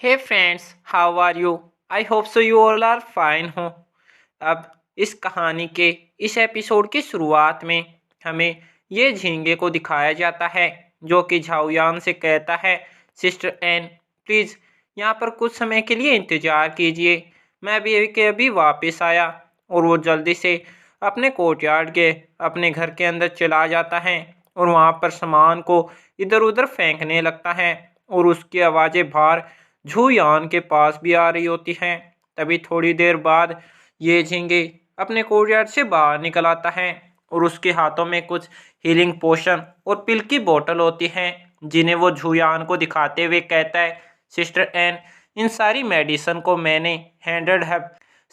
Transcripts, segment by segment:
Hey friends, how are you? I hope so you all are fine हो। अब इस कहानी के इस एपिसोड की शुरुआत में हमें ये झींगे को दिखाया जाता है जो कि झाओयान से कहता है, सिस्टर एन प्लीज़ यहाँ पर कुछ समय के लिए इंतज़ार कीजिए, मैं अभी के अभी वापस आया। और वो जल्दी से अपने कोर्टयार्ड के अपने घर के अंदर चला जाता है और वहाँ पर सामान को इधर उधर फेंकने लगता है। और उसकी आवाज़ें बाहर झूयान के पास भी आ रही होती हैं। तभी थोड़ी देर बाद ये झींगे अपने कोर्टयार्ड से बाहर निकल आता है और उसके हाथों में कुछ हीलिंग पोशन और पिल की बोतल होती हैं, जिन्हें वो झूयान को दिखाते हुए कहता है, सिस्टर एन इन सारी मेडिसिन को मैंने हैंडेड है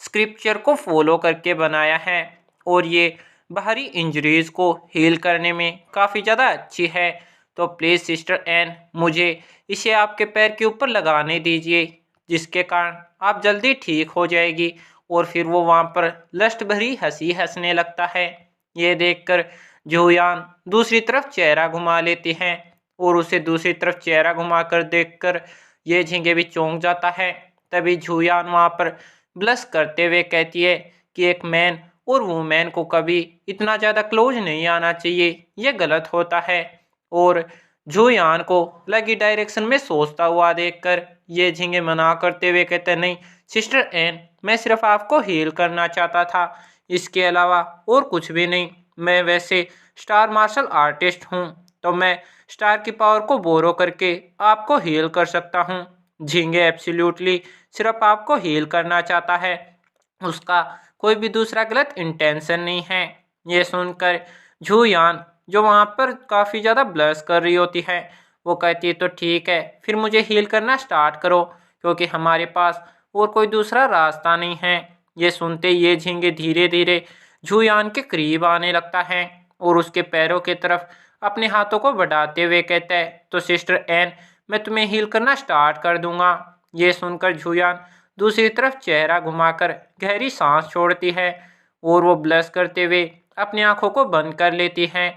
स्क्रिप्चर को फॉलो करके बनाया है और ये बाहरी इंजरीज को हील करने में काफ़ी ज़्यादा अच्छी है। तो प्लीज़ सिस्टर एन मुझे इसे आपके पैर के ऊपर लगाने दीजिए, जिसके कारण आप जल्दी ठीक हो जाएगी। और फिर वो वहाँ पर लस्ट भरी हंसी हंसने लगता है। ये देखकर जोयान दूसरी तरफ चेहरा घुमा लेती हैं और उसे दूसरी तरफ चेहरा घुमाकर देखकर ये झींगे भी चौंक जाता है। तभी झूयान वहाँ पर ब्लश करते हुए कहती है कि एक मैन और वुमेन को कभी इतना ज़्यादा क्लोज नहीं आना चाहिए, ये गलत होता है। और झूयान को लगी डायरेक्शन में सोचता हुआ देखकर ये झींगे मना करते हुए कहते, नहीं सिस्टर एन मैं सिर्फ आपको हील करना चाहता था, इसके अलावा और कुछ भी नहीं। मैं वैसे स्टार मार्शल आर्टिस्ट हूँ, तो मैं स्टार की पावर को बोरो करके आपको हील कर सकता हूँ। झींगे एब्सोल्युटली सिर्फ आपको हील करना चाहता है, उसका कोई भी दूसरा गलत इंटेंशन नहीं है। ये सुनकर झूयान जो वहाँ पर काफ़ी ज़्यादा ब्लश कर रही होती है, वो कहती है तो ठीक है फिर मुझे हील करना स्टार्ट करो, क्योंकि हमारे पास और कोई दूसरा रास्ता नहीं है। ये सुनते ये झींगे धीरे धीरे झूयान के करीब आने लगता है और उसके पैरों की तरफ अपने हाथों को बढ़ाते हुए कहता है, तो सिस्टर एन मैं तुम्हें हील करना स्टार्ट कर दूंगा। ये सुनकर झूयान दूसरी तरफ चेहरा घुमाकर गहरी सांस छोड़ती है और वो ब्लश करते हुए अपनी आंखों को बंद कर लेती हैं।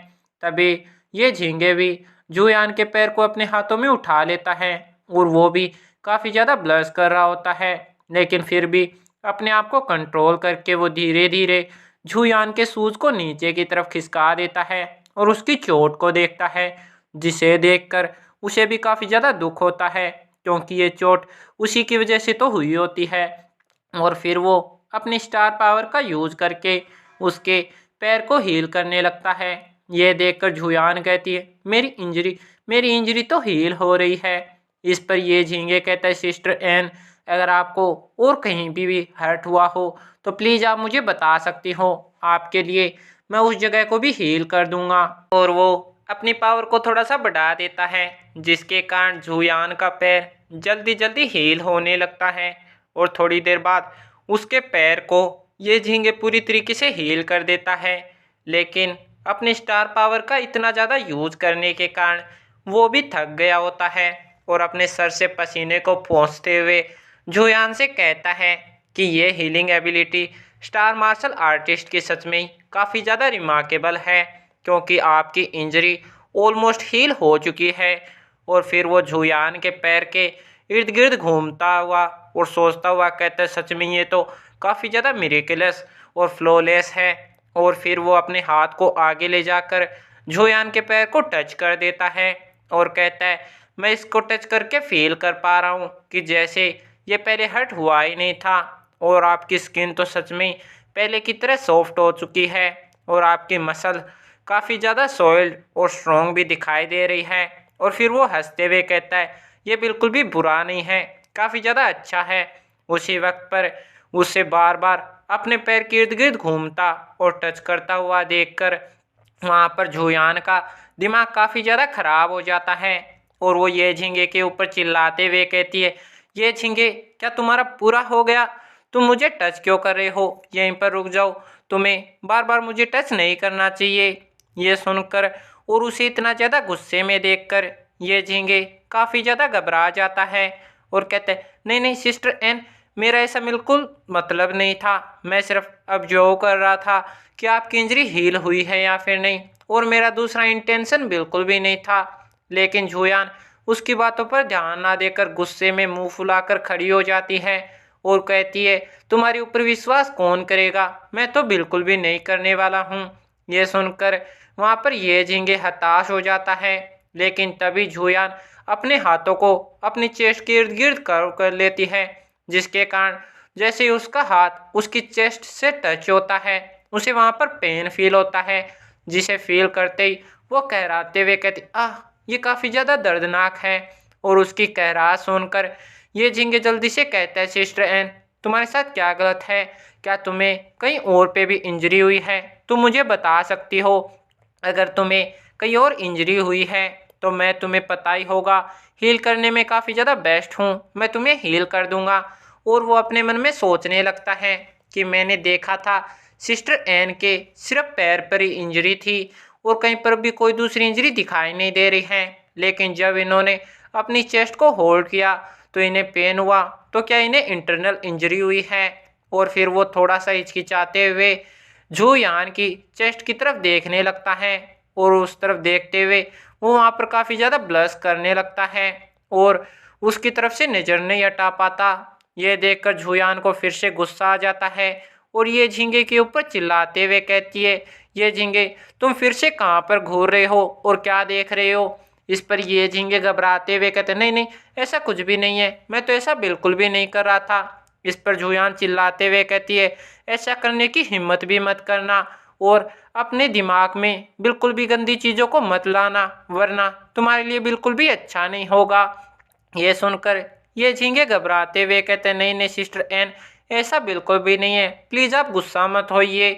तभी ये झींगे भी झूयान के पैर को अपने हाथों में उठा लेता है और वो भी काफ़ी ज़्यादा ब्लश कर रहा होता है, लेकिन फिर भी अपने आप को कंट्रोल करके वो धीरे धीरे झूयान के शूज को नीचे की तरफ खिसका देता है और उसकी चोट को देखता है, जिसे देखकर उसे भी काफ़ी ज़्यादा दुख होता है, क्योंकि ये चोट उसी की वजह से तो हुई होती है। और फिर वो अपनी स्टार पावर का यूज करके उसके पैर को हील करने लगता है। ये देखकर झुयान कहती है, मेरी इंजरी तो हील हो रही है। इस पर ये झींगे कहता है, सिस्टर एन अगर आपको और कहीं भी हर्ट हुआ हो तो प्लीज़ आप मुझे बता सकती हो, आपके लिए मैं उस जगह को भी हील कर दूंगा। और वो अपनी पावर को थोड़ा सा बढ़ा देता है, जिसके कारण झुयान का पैर जल्दी जल्दी हील होने लगता है। और थोड़ी देर बाद उसके पैर को ये झींगे पूरी तरीके से हील कर देता है, लेकिन अपने स्टार पावर का इतना ज़्यादा यूज करने के कारण वो भी थक गया होता है और अपने सर से पसीने को पोंछते हुए झुयान से कहता है कि ये healing ability star martial artist की सच में ही काफ़ी ज़्यादा रिमार्केबल है, क्योंकि आपकी इंजरी ऑलमोस्ट हील हो चुकी है। और फिर वो झुयान के पैर के इर्द गिर्द घूमता हुआ और सोचता हुआ कहता है, सच में ये तो काफ़ी ज़्यादा मिरेकलस और फ्लॉलेस है। और फिर वो अपने हाथ को आगे ले जाकर झोयान के पैर को टच कर देता है और कहता है, मैं इसको टच करके फील कर पा रहा हूँ कि जैसे ये पहले हर्ट हुआ ही नहीं था, और आपकी स्किन तो सच में पहले की तरह सॉफ्ट हो चुकी है और आपकी मसल काफ़ी ज़्यादा सॉइल्ड और स्ट्रॉन्ग भी दिखाई दे रही है। और फिर वो हंसते हुए कहता है, ये बिल्कुल भी बुरा नहीं है, काफ़ी ज़्यादा अच्छा है। उसी वक्त पर उसे बार बार अपने पैर के इर्द गिर्द घूमता और टच करता हुआ देखकर वहाँ पर झुयान का दिमाग काफ़ी ज़्यादा खराब हो जाता है और वो ये झींगे के ऊपर चिल्लाते हुए कहती है, ये झींगे क्या तुम्हारा पूरा हो गया? तुम मुझे टच क्यों कर रहे हो? यहीं पर रुक जाओ, तुम्हें बार बार मुझे टच नहीं करना चाहिए। ये सुनकर और उसे इतना ज़्यादा गुस्से में देखकर ये झींगे काफ़ी ज़्यादा घबरा जाता है और कहते हैं, नहीं नहीं सिस्टर एन मेरा ऐसा बिल्कुल मतलब नहीं था, मैं सिर्फ ऑब्जर्व कर रहा था कि आपकी इंजरी हील हुई है या फिर नहीं, और मेरा दूसरा इंटेंशन बिल्कुल भी नहीं था। लेकिन झुयान उसकी बातों पर ध्यान ना देकर गुस्से में मुंह फुलाकर खड़ी हो जाती है और कहती है, तुम्हारे ऊपर विश्वास कौन करेगा, मैं तो बिल्कुल भी नहीं करने वाला हूँ। यह सुनकर वहां पर ये झींगे हताश हो जाता है, लेकिन तभी जुयान अपने हाथों को अपनी चेस्ट के इर्द गिर्द कर लेती है, जिसके कारण जैसे ही उसका हाथ उसकी चेस्ट से टच होता है उसे वहां पर पेन फील होता है, जिसे फील करते ही वो कहराते हुए कहती, आह ये काफ़ी ज़्यादा दर्दनाक है। और उसकी कहरात सुनकर ये झींगे जल्दी से कहता है, सिस्टर एन तुम्हारे साथ क्या गलत है, क्या तुम्हें कहीं और पे भी इंजरी हुई है, तुम मुझे बता सकती हो। अगर तुम्हें कहीं और इंजरी हुई है तो मैं तुम्हें पता ही होगा हील करने में काफ़ी ज़्यादा बेस्ट हूँ, मैं तुम्हें हील कर दूंगा। और वो अपने मन में सोचने लगता है कि मैंने देखा था सिस्टर एन के सिर्फ पैर पर ही इंजरी थी और कहीं पर भी कोई दूसरी इंजरी दिखाई नहीं दे रही है, लेकिन जब इन्होंने अपनी चेस्ट को होल्ड किया तो इन्हें पेन हुआ, तो क्या इन्हें इंटरनल इंजरी हुई है। और फिर वो थोड़ा सा हिचकिचाते हुए जू यान की चेस्ट की तरफ देखने लगता है और उस तरफ देखते हुए वो वहाँ पर काफ़ी ज़्यादा ब्लश करने लगता है और उसकी तरफ से नज़र नहीं हटा पाता। यह देखकर झुयान को फिर से गुस्सा आ जाता है और ये झींगे के ऊपर चिल्लाते हुए कहती है, ये झींगे तुम फिर से कहाँ पर घूर रहे हो और क्या देख रहे हो। इस पर ये झींगे घबराते हुए कहते, नहीं नहीं ऐसा कुछ भी नहीं है, मैं तो ऐसा बिल्कुल भी नहीं कर रहा था। इस पर झुयान चिल्लाते हुए कहती है, ऐसा करने की हिम्मत भी मत करना और अपने दिमाग में बिल्कुल भी गंदी चीज़ों को मत लाना, वरना तुम्हारे लिए बिल्कुल भी अच्छा नहीं होगा। ये सुनकर ये झींगे घबराते हुए कहते, नहीं नहीं सिस्टर एन ऐसा बिल्कुल भी नहीं है, प्लीज़ आप गुस्सा मत होइए।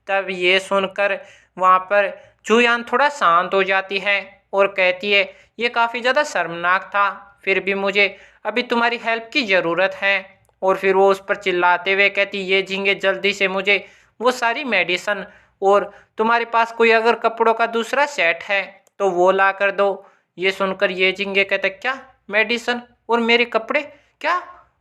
तब ये सुनकर वहाँ पर जुयान थोड़ा शांत हो जाती है और कहती है, ये काफ़ी ज़्यादा शर्मनाक था, फिर भी मुझे अभी तुम्हारी हेल्प की ज़रूरत है। और फिर वो उस पर चिल्लाते हुए कहती, ये झींगे जल्दी से मुझे वो सारी मेडिसन और तुम्हारे पास कोई अगर कपड़ों का दूसरा सेट है तो वो ला कर दो। ये सुनकर ये झींगे कहते, क्या मेडिसन और मेरे कपड़े, क्या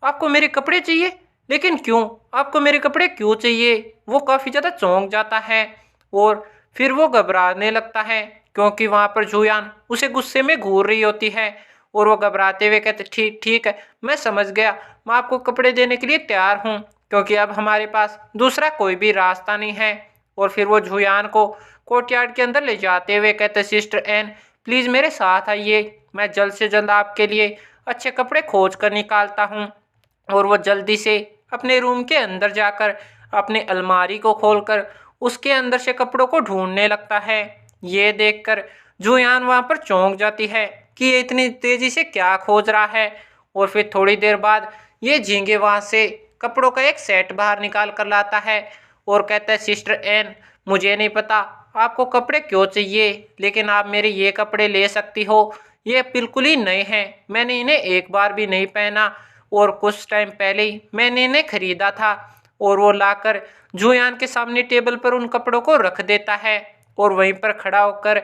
आपको मेरे कपड़े चाहिए, लेकिन क्यों, आपको मेरे कपड़े क्यों चाहिए। वो काफ़ी ज़्यादा चौंक जाता है और फिर वो घबराने लगता है क्योंकि वहाँ पर जुयान उसे गुस्से में घूर रही होती है और वो घबराते हुए कहते, ठीक ठीक है मैं समझ गया, मैं आपको कपड़े देने के लिए तैयार हूँ क्योंकि अब हमारे पास दूसरा कोई भी रास्ता नहीं है। और फिर वो जुयान को कोर्टयार्ड के अंदर ले जाते हुए कहते, सिस्टर एन प्लीज़ मेरे साथ आइए, मैं जल्द से जल्द आपके लिए अच्छे कपड़े खोज कर निकालता हूँ। और वो जल्दी से अपने रूम के अंदर जाकर अपने अलमारी को खोलकर उसके अंदर से कपड़ों को ढूंढने लगता है। ये देखकर जुयान वहाँ पर चौंक जाती है कि ये इतनी तेज़ी से क्या खोज रहा है। और फिर थोड़ी देर बाद ये झींगे वहाँ से कपड़ों का एक सेट बाहर निकाल कर लाता है और कहता है, सिस्टर एन मुझे नहीं पता आपको कपड़े क्यों चाहिए, लेकिन आप मेरे ये कपड़े ले सकती हो, ये बिल्कुल ही नए हैं, मैंने इन्हें एक बार भी नहीं पहना और कुछ टाइम पहले ही मैंने इन्हें खरीदा था। और वो लाकर जुयान के सामने टेबल पर उन कपड़ों को रख देता है और वहीं पर खड़ा होकर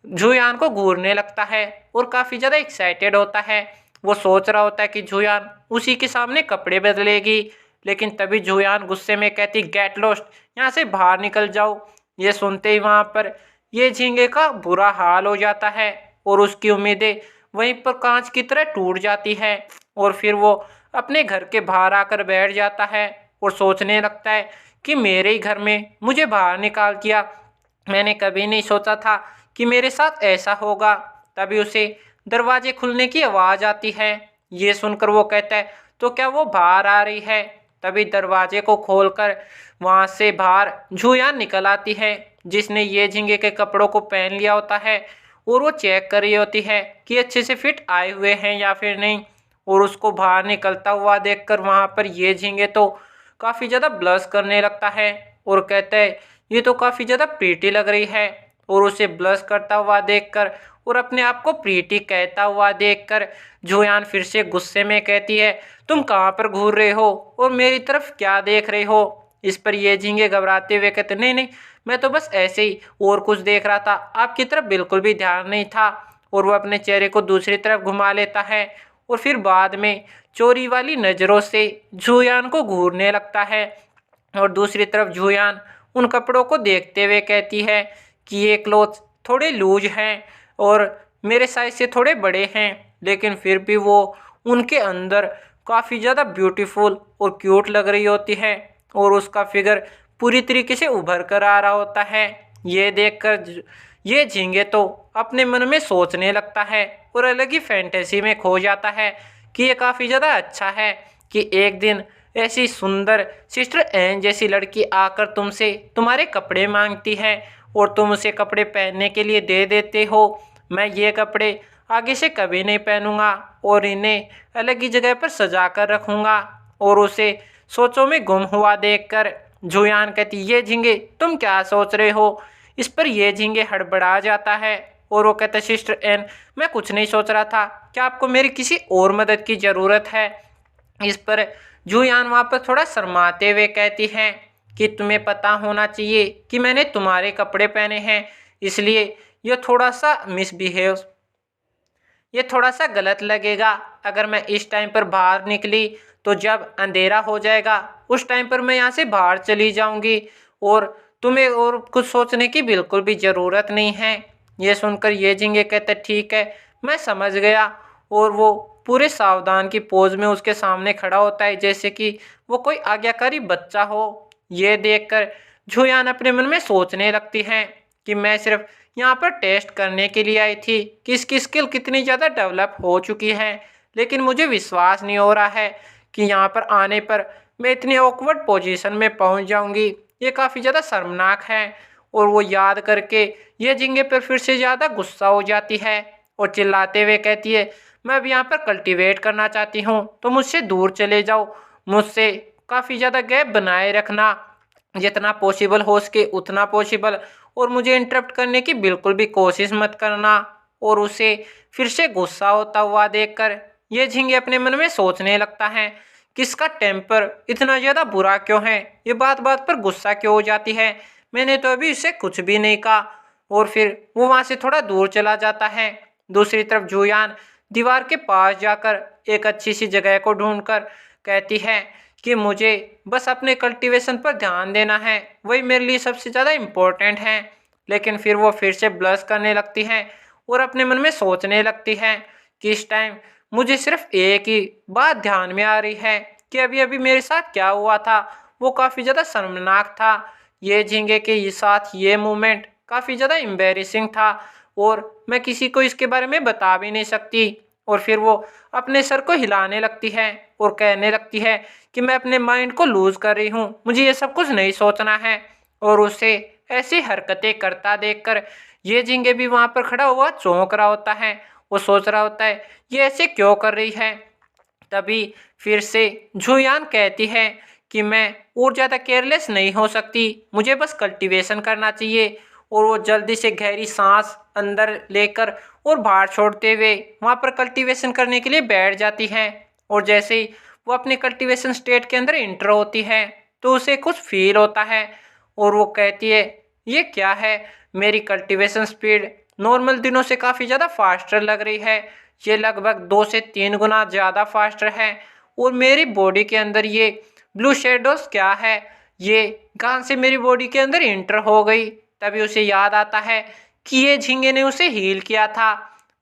जुयान को घूरने लगता है और काफ़ी ज़्यादा एक्साइटेड होता है। वो सोच रहा होता है कि जुयान उसी के सामने कपड़े बदलेगी, लेकिन तभी जुयान गुस्से में कहती, गेट लॉस्ट, यहाँ से बाहर निकल जाओ। ये सुनते ही वहाँ पर ये झींगे का बुरा हाल हो जाता है और उसकी उम्मीदें वहीं पर कांच की तरह टूट जाती है। और फिर वो अपने घर के बाहर आकर बैठ जाता है और सोचने लगता है कि मेरे ही घर में मुझे बाहर निकाल दिया, मैंने कभी नहीं सोचा था कि मेरे साथ ऐसा होगा। तभी उसे दरवाजे खुलने की आवाज़ आती है। ये सुनकर वो कहता है, तो क्या वो बाहर आ रही है। तभी दरवाजे को खोलकर वहाँ से बाहर जुयान निकल आती है, जिसने ये झींगे के कपड़ों को पहन लिया होता है और वो चेक कर रही होती है कि अच्छे से फिट आए हुए हैं या फिर नहीं। और उसको बाहर निकलता हुआ देखकर वहाँ पर ये झींगे तो काफ़ी ज़्यादा ब्लश करने लगता है और कहता है, ये तो काफ़ी ज़्यादा प्रीटी लग रही है। और उसे ब्लश करता हुआ देखकर और अपने आप को प्रीटी कहता हुआ देखकर जुयान फिर से गुस्से में कहती है, तुम कहाँ पर घूर रहे हो और मेरी तरफ क्या देख रहे हो। इस पर ये झींगे घबराते हुए कहते, नहीं नहीं मैं तो बस ऐसे ही और कुछ देख रहा था, आपकी तरफ बिल्कुल भी ध्यान नहीं था। और वो अपने चेहरे को दूसरी तरफ घुमा लेता है और फिर बाद में चोरी वाली नज़रों से जुयान को घूरने लगता है। और दूसरी तरफ जुयान उन कपड़ों को देखते हुए कहती है कि ये क्लोथ थोड़े लूज हैं और मेरे साइज से थोड़े बड़े हैं, लेकिन फिर भी वो उनके अंदर काफ़ी ज़्यादा ब्यूटीफुल और क्यूट लग रही होती है और उसका फिगर पूरी तरीके से उभर कर आ रहा होता है। ये देखकर ये झींगे तो अपने मन में सोचने लगता है और अलग ही फैंटेसी में खो जाता है कि ये काफ़ी ज़्यादा अच्छा है कि एक दिन ऐसी सुंदर सिस्टर एन जैसी लड़की आकर तुमसे तुम्हारे कपड़े मांगती है और तुम उसे कपड़े पहनने के लिए दे देते हो। मैं ये कपड़े आगे से कभी नहीं पहनूंगा और इन्हें अलग ही जगह पर सजा कर रखूंगा। और उसे सोचों में गुम हुआ देखकर जुयान कहती, ये झींगे तुम क्या सोच रहे हो। इस पर ये झींगे हड़बड़ा जाता है और वो कहता है, सिस्टर एन मैं कुछ नहीं सोच रहा था, क्या आपको मेरी किसी और मदद की ज़रूरत है। इस पर जुयान वहाँ पर थोड़ा शर्माते हुए कहती हैं कि तुम्हें पता होना चाहिए कि मैंने तुम्हारे कपड़े पहने हैं, इसलिए ये थोड़ा सा गलत लगेगा। अगर मैं इस टाइम पर बाहर निकली तो जब अंधेरा हो जाएगा उस टाइम पर मैं यहाँ से बाहर चली जाऊंगी और तुम्हें और कुछ सोचने की बिल्कुल भी ज़रूरत नहीं है। ये सुनकर ये झींगे कहते, ठीक है मैं समझ गया। और वो पूरे सावधान की पोज में उसके सामने खड़ा होता है जैसे कि वो कोई आज्ञाकारी बच्चा हो। ये देखकर झुयान अपने मन में सोचने लगती हैं कि मैं सिर्फ यहाँ पर टेस्ट करने के लिए आई थी कि इसकी स्किल कितनी ज़्यादा डेवलप हो चुकी है, लेकिन मुझे विश्वास नहीं हो रहा है कि यहाँ पर आने पर मैं इतनी ऑकवर्ड पोजीशन में पहुँच जाऊँगी। ये काफ़ी ज़्यादा शर्मनाक है। और वो याद करके ये झींगे पर फिर से ज़्यादा गुस्सा हो जाती है और चिल्लाते हुए कहती है, मैं अब यहाँ पर कल्टीवेट करना चाहती हूँ तो मुझसे दूर चले जाओ, मुझसे काफ़ी ज़्यादा गैप बनाए रखना, जितना पॉसिबल हो सके उतना पॉसिबल, और मुझे इंटरप्ट करने की बिल्कुल भी कोशिश मत करना। और उसे फिर से गुस्सा होता हुआ देखकर ये झींगे अपने मन में सोचने लगता है कि इसका टेम्पर इतना ज़्यादा बुरा क्यों है, ये बात बात पर गुस्सा क्यों हो जाती है, मैंने तो अभी इसे कुछ भी नहीं कहा। और फिर वो वहाँ से थोड़ा दूर चला जाता है। दूसरी तरफ जुयान दीवार के पास जाकर एक अच्छी सी जगह को ढूंढकर कहती है कि मुझे बस अपने कल्टीवेशन पर ध्यान देना है, वही मेरे लिए सबसे ज़्यादा इम्पोर्टेंट है। लेकिन फिर वो फिर से ब्लश करने लगती हैं और अपने मन में सोचने लगती हैं कि इस टाइम मुझे सिर्फ एक ही बात ध्यान में आ रही है कि अभी अभी मेरे साथ क्या हुआ था, वो काफ़ी ज़्यादा शर्मनाक था। ये झींगे के साथ ये मूवमेंट काफ़ी ज़्यादा एम्बेरसिंग था और मैं किसी को इसके बारे में बता भी नहीं सकती। और फिर वो अपने सर को हिलाने लगती है और कहने लगती है कि मैं अपने माइंड को लूज़ कर रही हूँ, मुझे ये सब कुछ नहीं सोचना है। और उसे ऐसी हरकतें करता देखकर ये झींगे भी वहाँ पर खड़ा हुआ चौंक रहा होता है। वो सोच रहा होता है ये ऐसे क्यों कर रही है। तभी फिर से झुयान कहती है कि मैं और ज़्यादा केयरलेस नहीं हो सकती, मुझे बस कल्टीवेशन करना चाहिए। और वो जल्दी से गहरी सांस अंदर लेकर और बाहर छोड़ते हुए वहाँ पर कल्टीवेशन करने के लिए बैठ जाती है। और जैसे ही वो अपने कल्टीवेशन स्टेट के अंदर इंटर होती है तो उसे कुछ फील होता है और वो कहती है, ये क्या है, मेरी कल्टीवेशन स्पीड नॉर्मल दिनों से काफ़ी ज़्यादा फास्टर लग रही है, ये लगभग 2 से 3 गुना ज़्यादा फास्टर है। और मेरी बॉडी के अंदर ये ब्लू शेडोज क्या है, ये कहाँ से मेरी बॉडी के अंदर इंटर हो गई। तभी उसे याद आता है कि ये झींगे ने उसे हील किया था।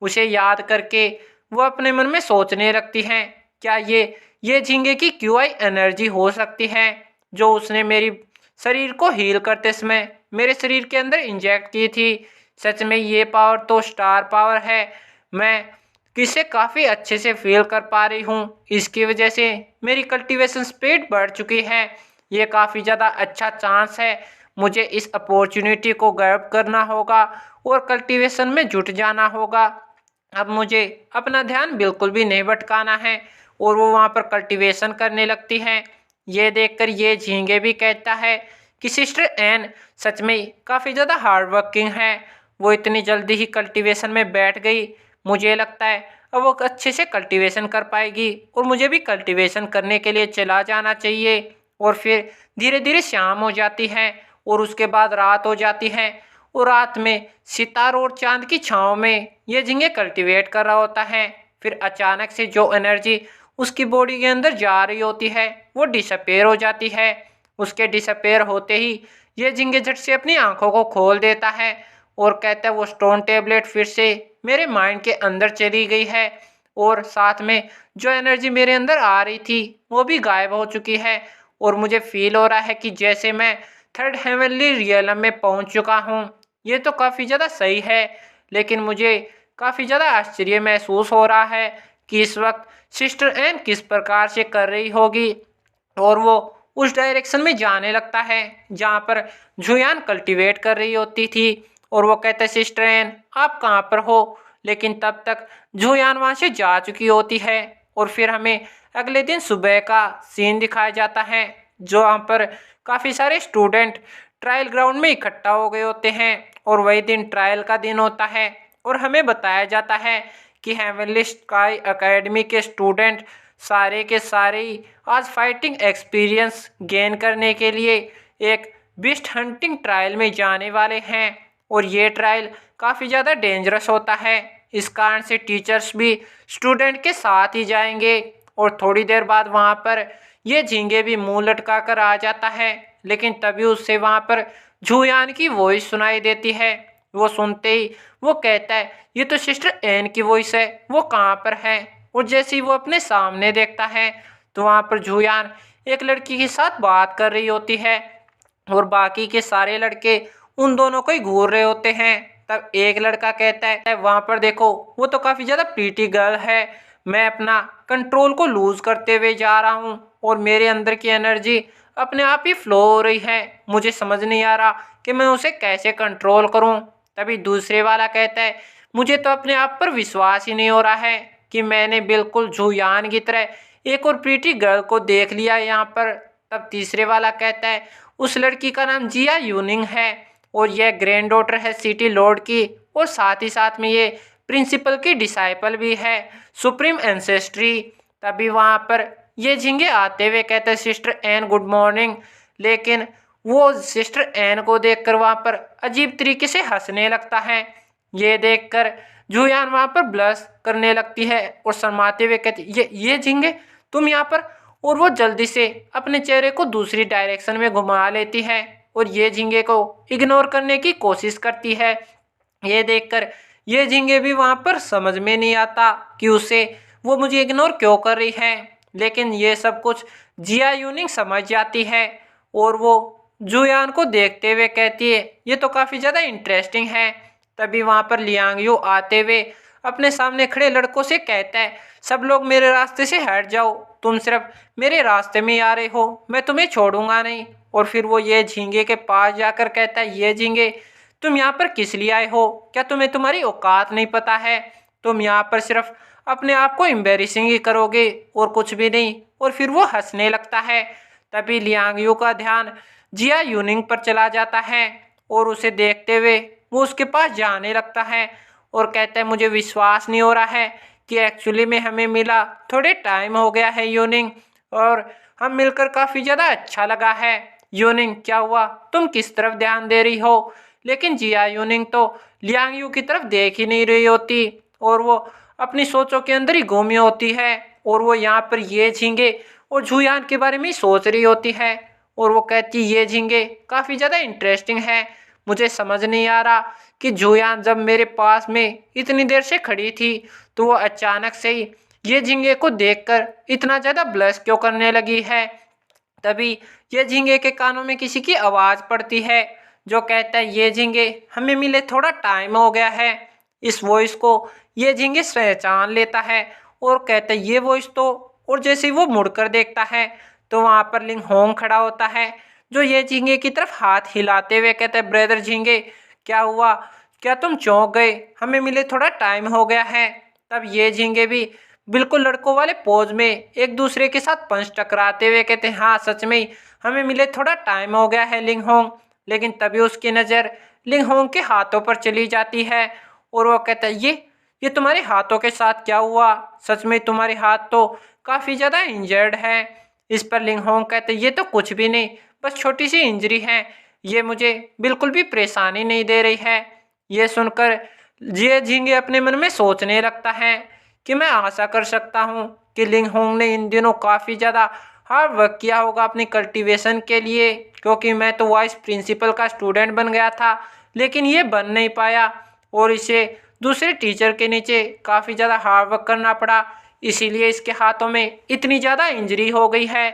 उसे याद करके वो अपने मन में सोचने लगती हैं, क्या ये झींगे की क्यूआई एनर्जी हो सकती है जो उसने मेरी शरीर को हील करते समय मेरे शरीर के अंदर इंजेक्ट की थी। सच में ये पावर तो स्टार पावर है, मैं इसे काफ़ी अच्छे से फील कर पा रही हूँ, इसकी वजह से मेरी कल्टीवेशन स्पीड बढ़ चुकी है। ये काफ़ी ज़्यादा अच्छा चांस है, मुझे इस अपॉर्चुनिटी को ग्रैब करना होगा और कल्टीवेशन में जुट जाना होगा। अब मुझे अपना ध्यान बिल्कुल भी नहीं भटकाना है। और वो वहाँ पर कल्टीवेशन करने लगती हैं। ये देखकर ये झींगे भी कहता है कि सिस्टर एन सच में काफ़ी ज़्यादा हार्ड वर्किंग है, वो इतनी जल्दी ही कल्टीवेशन में बैठ गई, मुझे लगता है अब वो अच्छे से कल्टीवेशन कर पाएगी और मुझे भी कल्टीवेशन करने के लिए चला जाना चाहिए। और फिर धीरे धीरे शाम हो जाती है और उसके बाद रात हो जाती है और रात में सितारों और चांद की छाँव में ये झींगे कल्टीवेट कर रहा होता है। फिर अचानक से जो एनर्जी उसकी बॉडी के अंदर जा रही होती है वो डिसअपेयर हो जाती है। उसके डिसअपेयर होते ही ये झींगे झट से अपनी आंखों को खोल देता है और कहता है, वो स्टोन टेबलेट फिर से मेरे माइंड के अंदर चली गई है, और साथ में जो एनर्जी मेरे अंदर आ रही थी वो भी गायब हो चुकी है। और मुझे फील हो रहा है कि जैसे मैं थर्ड हेवनली रियलम में पहुंच चुका हूं। ये तो काफ़ी ज़्यादा सही है, लेकिन मुझे काफ़ी ज़्यादा आश्चर्य महसूस हो रहा है कि इस वक्त सिस्टर एन किस प्रकार से कर रही होगी। और वो उस डायरेक्शन में जाने लगता है जहाँ पर जुयान कल्टीवेट कर रही होती थी। और वो कहते हैं सिस्टर एन आप कहाँ पर हो, लेकिन तब तक जुयान वहाँ से जा चुकी होती है। और फिर हमें अगले दिन सुबह का सीन दिखाया जाता है जो वहाँ पर काफ़ी सारे स्टूडेंट ट्रायल ग्राउंड में इकट्ठा हो गए होते हैं। और वही दिन ट्रायल का दिन होता है और हमें बताया जाता है कि हेवनली स्काई एकेडमी के स्टूडेंट सारे के सारे ही आज फाइटिंग एक्सपीरियंस गेन करने के लिए एक बिस्ट हंटिंग ट्रायल में जाने वाले हैं। और ये ट्रायल काफ़ी ज़्यादा डेंजरस होता है, इस कारण से टीचर्स भी स्टूडेंट के साथ ही जाएंगे। और थोड़ी देर बाद वहाँ पर ये झींगे भी मुंह लटका कर आ जाता है, लेकिन तभी उससे वहाँ पर झूयान की वॉइस सुनाई देती है। वो सुनते ही वो कहता है ये तो सिस्टर एन की वॉइस है, वो कहाँ पर है। और जैसे ही वो अपने सामने देखता है तो वहाँ पर झूयान एक लड़की के साथ बात कर रही होती है और बाकी के सारे लड़के उन दोनों को ही घूर रहे होते हैं। तब एक लड़का कहता है वहाँ पर देखो वो तो काफ़ी ज़्यादा प्रीटी गर्ल है, मैं अपना कंट्रोल को लूज करते हुए जा रहा हूँ और मेरे अंदर की एनर्जी अपने आप ही फ्लो हो रही है, मुझे समझ नहीं आ रहा कि मैं उसे कैसे कंट्रोल करूँ। तभी दूसरे वाला कहता है मुझे तो अपने आप पर विश्वास ही नहीं हो रहा है कि मैंने बिल्कुल जुयान की तरह एक और प्रीटी गर्ल को देख लिया यहाँ पर। तब तीसरे वाला कहता है उस लड़की का नाम जिया यूनिंग है और यह ग्रैंड डॉटर है सिटी लॉर्ड की और साथ ही साथ में ये प्रिंसिपल की डिसाइपल भी है सुप्रीम एंसेस्ट्री। तभी वहाँ पर ये झिंगे आते हुए कहते हैं सिस्टर एन गुड मॉर्निंग, लेकिन वो सिस्टर एन को देखकर वहाँ पर अजीब तरीके से हंसने लगता है। ये देखकर जुयान वहाँ पर ब्लश करने लगती है और शर्माते हुए कहती ये झिंगे तुम यहाँ पर। और वो जल्दी से अपने चेहरे को दूसरी डायरेक्शन में घुमा लेती है और ये झिंगे को इग्नोर करने की कोशिश करती है। ये देखकर ये झिंगे भी वहाँ पर समझ में नहीं आता कि उसे वो मुझे इग्नोर क्यों कर रही है, लेकिन ये सब कुछ जिया यूनिंग समझ जाती है और वो जुयान को देखते हुए कहती है ये तो काफ़ी ज़्यादा इंटरेस्टिंग है। तभी वहाँ पर लियांग यू आते हुए अपने सामने खड़े लड़कों से कहता है सब लोग मेरे रास्ते से हट जाओ, तुम सिर्फ मेरे रास्ते में आ रहे हो, मैं तुम्हें छोड़ूंगा नहीं। और फिर वो ये झींगे के पास जाकर कहता है ये झींगे तुम यहाँ पर किस लिए आए हो, क्या तुम्हें तुम्हारी औकात नहीं पता है, तुम यहाँ पर सिर्फ अपने आप को एम्बेरसिंग ही करोगे और कुछ भी नहीं। और फिर वो हंसने लगता है। तभी लियांग यू का ध्यान जिया यूनिंग पर चला जाता है और उसे देखते हुए वो उसके पास जाने लगता है और कहता है मुझे विश्वास नहीं हो रहा है कि एक्चुअली में हमें मिला थोड़े टाइम हो गया है यूनिंग, और हम मिलकर काफ़ी ज़्यादा अच्छा लगा है। यूनिंग क्या हुआ, तुम किस तरफ ध्यान दे रही हो। लेकिन जिया यूनिंग तो लियांग यू की तरफ देख ही नहीं रही होती और वो अपनी सोचों के अंदर ही गुमी होती है और वो यहाँ पर ये झींगे और झूयान के बारे में ही सोच रही होती है। और वो कहती ये झींगे काफ़ी ज़्यादा इंटरेस्टिंग है, मुझे समझ नहीं आ रहा कि झूयान जब मेरे पास में इतनी देर से खड़ी थी तो वो अचानक से ही ये झींगे को देखकर इतना ज़्यादा ब्लश क्यों करने लगी है। तभी ये झींगे के कानों में किसी की आवाज़ पड़ती है जो कहता है ये झींगे हमें मिले थोड़ा टाइम हो गया है। इस वॉइस को ये झींगे पहचान लेता है और कहता है ये वॉइस तो, और जैसे ही वो मुड़कर देखता है तो वहाँ पर लिंग होंग खड़ा होता है जो ये झींगे की तरफ हाथ हिलाते हुए कहता है ब्रदर झींगे क्या हुआ, क्या तुम चौंक गए, हमें मिले थोड़ा टाइम हो गया है। तब ये झींगे भी बिल्कुल लड़कों वाले पोज में एक दूसरे के साथ पंच टकराते हुए कहते हैं हाँ सच में ही हमें मिले थोड़ा टाइम हो गया है लिंग होंग। लेकिन तभी उसकी नज़र लिंग होंग के हाथों पर चली जाती है और वो कहता है ये तुम्हारे हाथों के साथ क्या हुआ, सच में तुम्हारे हाथ तो काफ़ी ज़्यादा इंजर्ड है। इस पर लिंग होंग कहते ये तो कुछ भी नहीं, बस छोटी सी इंजरी है, ये मुझे बिल्कुल भी परेशानी नहीं दे रही है। ये सुनकर ये झींगे अपने मन में सोचने लगता है कि मैं आशा कर सकता हूँ कि लिंग होंग ने इन दिनों काफ़ी ज़्यादा हार्ड वर्क किया होगा अपनी कल्टीवेशन के लिए, क्योंकि मैं तो वाइस प्रिंसिपल का स्टूडेंट बन गया था लेकिन ये बन नहीं पाया और इसे दूसरे टीचर के नीचे काफ़ी ज़्यादा हार्ड वर्क करना पड़ा, इसीलिए इसके हाथों में इतनी ज़्यादा इंजरी हो गई है।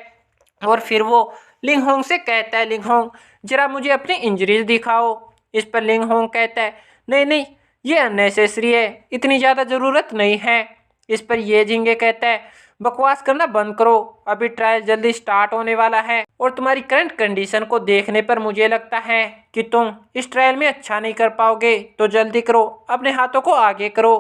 और फिर वो लिंग होंग से कहता है, लिंग होंग जरा मुझे अपनी इंजरीज दिखाओ। इस पर लिंग होंग कहता है, नहीं नहीं ये अननेसेसरी है, इतनी ज़्यादा ज़रूरत नहीं है। इस पर ये झिंगे कहता है, बकवास करना बंद करो, अभी ट्रायल जल्दी स्टार्ट होने वाला है और तुम्हारी करंट कंडीशन को देखने पर मुझे लगता है कि तुम इस ट्रायल में अच्छा नहीं कर पाओगे, तो जल्दी करो, अपने हाथों को आगे करो।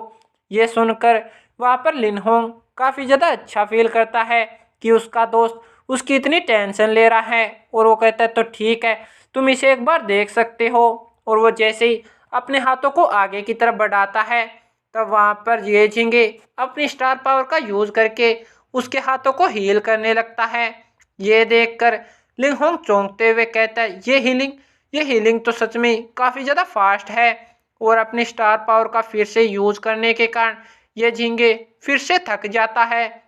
ये सुनकर वहाँ पर लिन होंग काफ़ी ज़्यादा अच्छा फील करता है कि उसका दोस्त उसकी इतनी टेंशन ले रहा है, और वो कहता है तो ठीक है, तुम इसे एक बार देख सकते हो। और वो जैसे ही अपने हाथों को आगे की तरफ बढ़ाता है, तब वहाँ पर ये झिंगे अपनी स्टार पावर का यूज़ करके उसके हाथों को हील करने लगता है। ये देखकर लिंग होंग चौंकते हुए कहता है, ये हीलिंग तो सच में काफ़ी ज़्यादा फास्ट है। और अपनी स्टार पावर का फिर से यूज़ करने के कारण ये झिंगे फिर से थक जाता है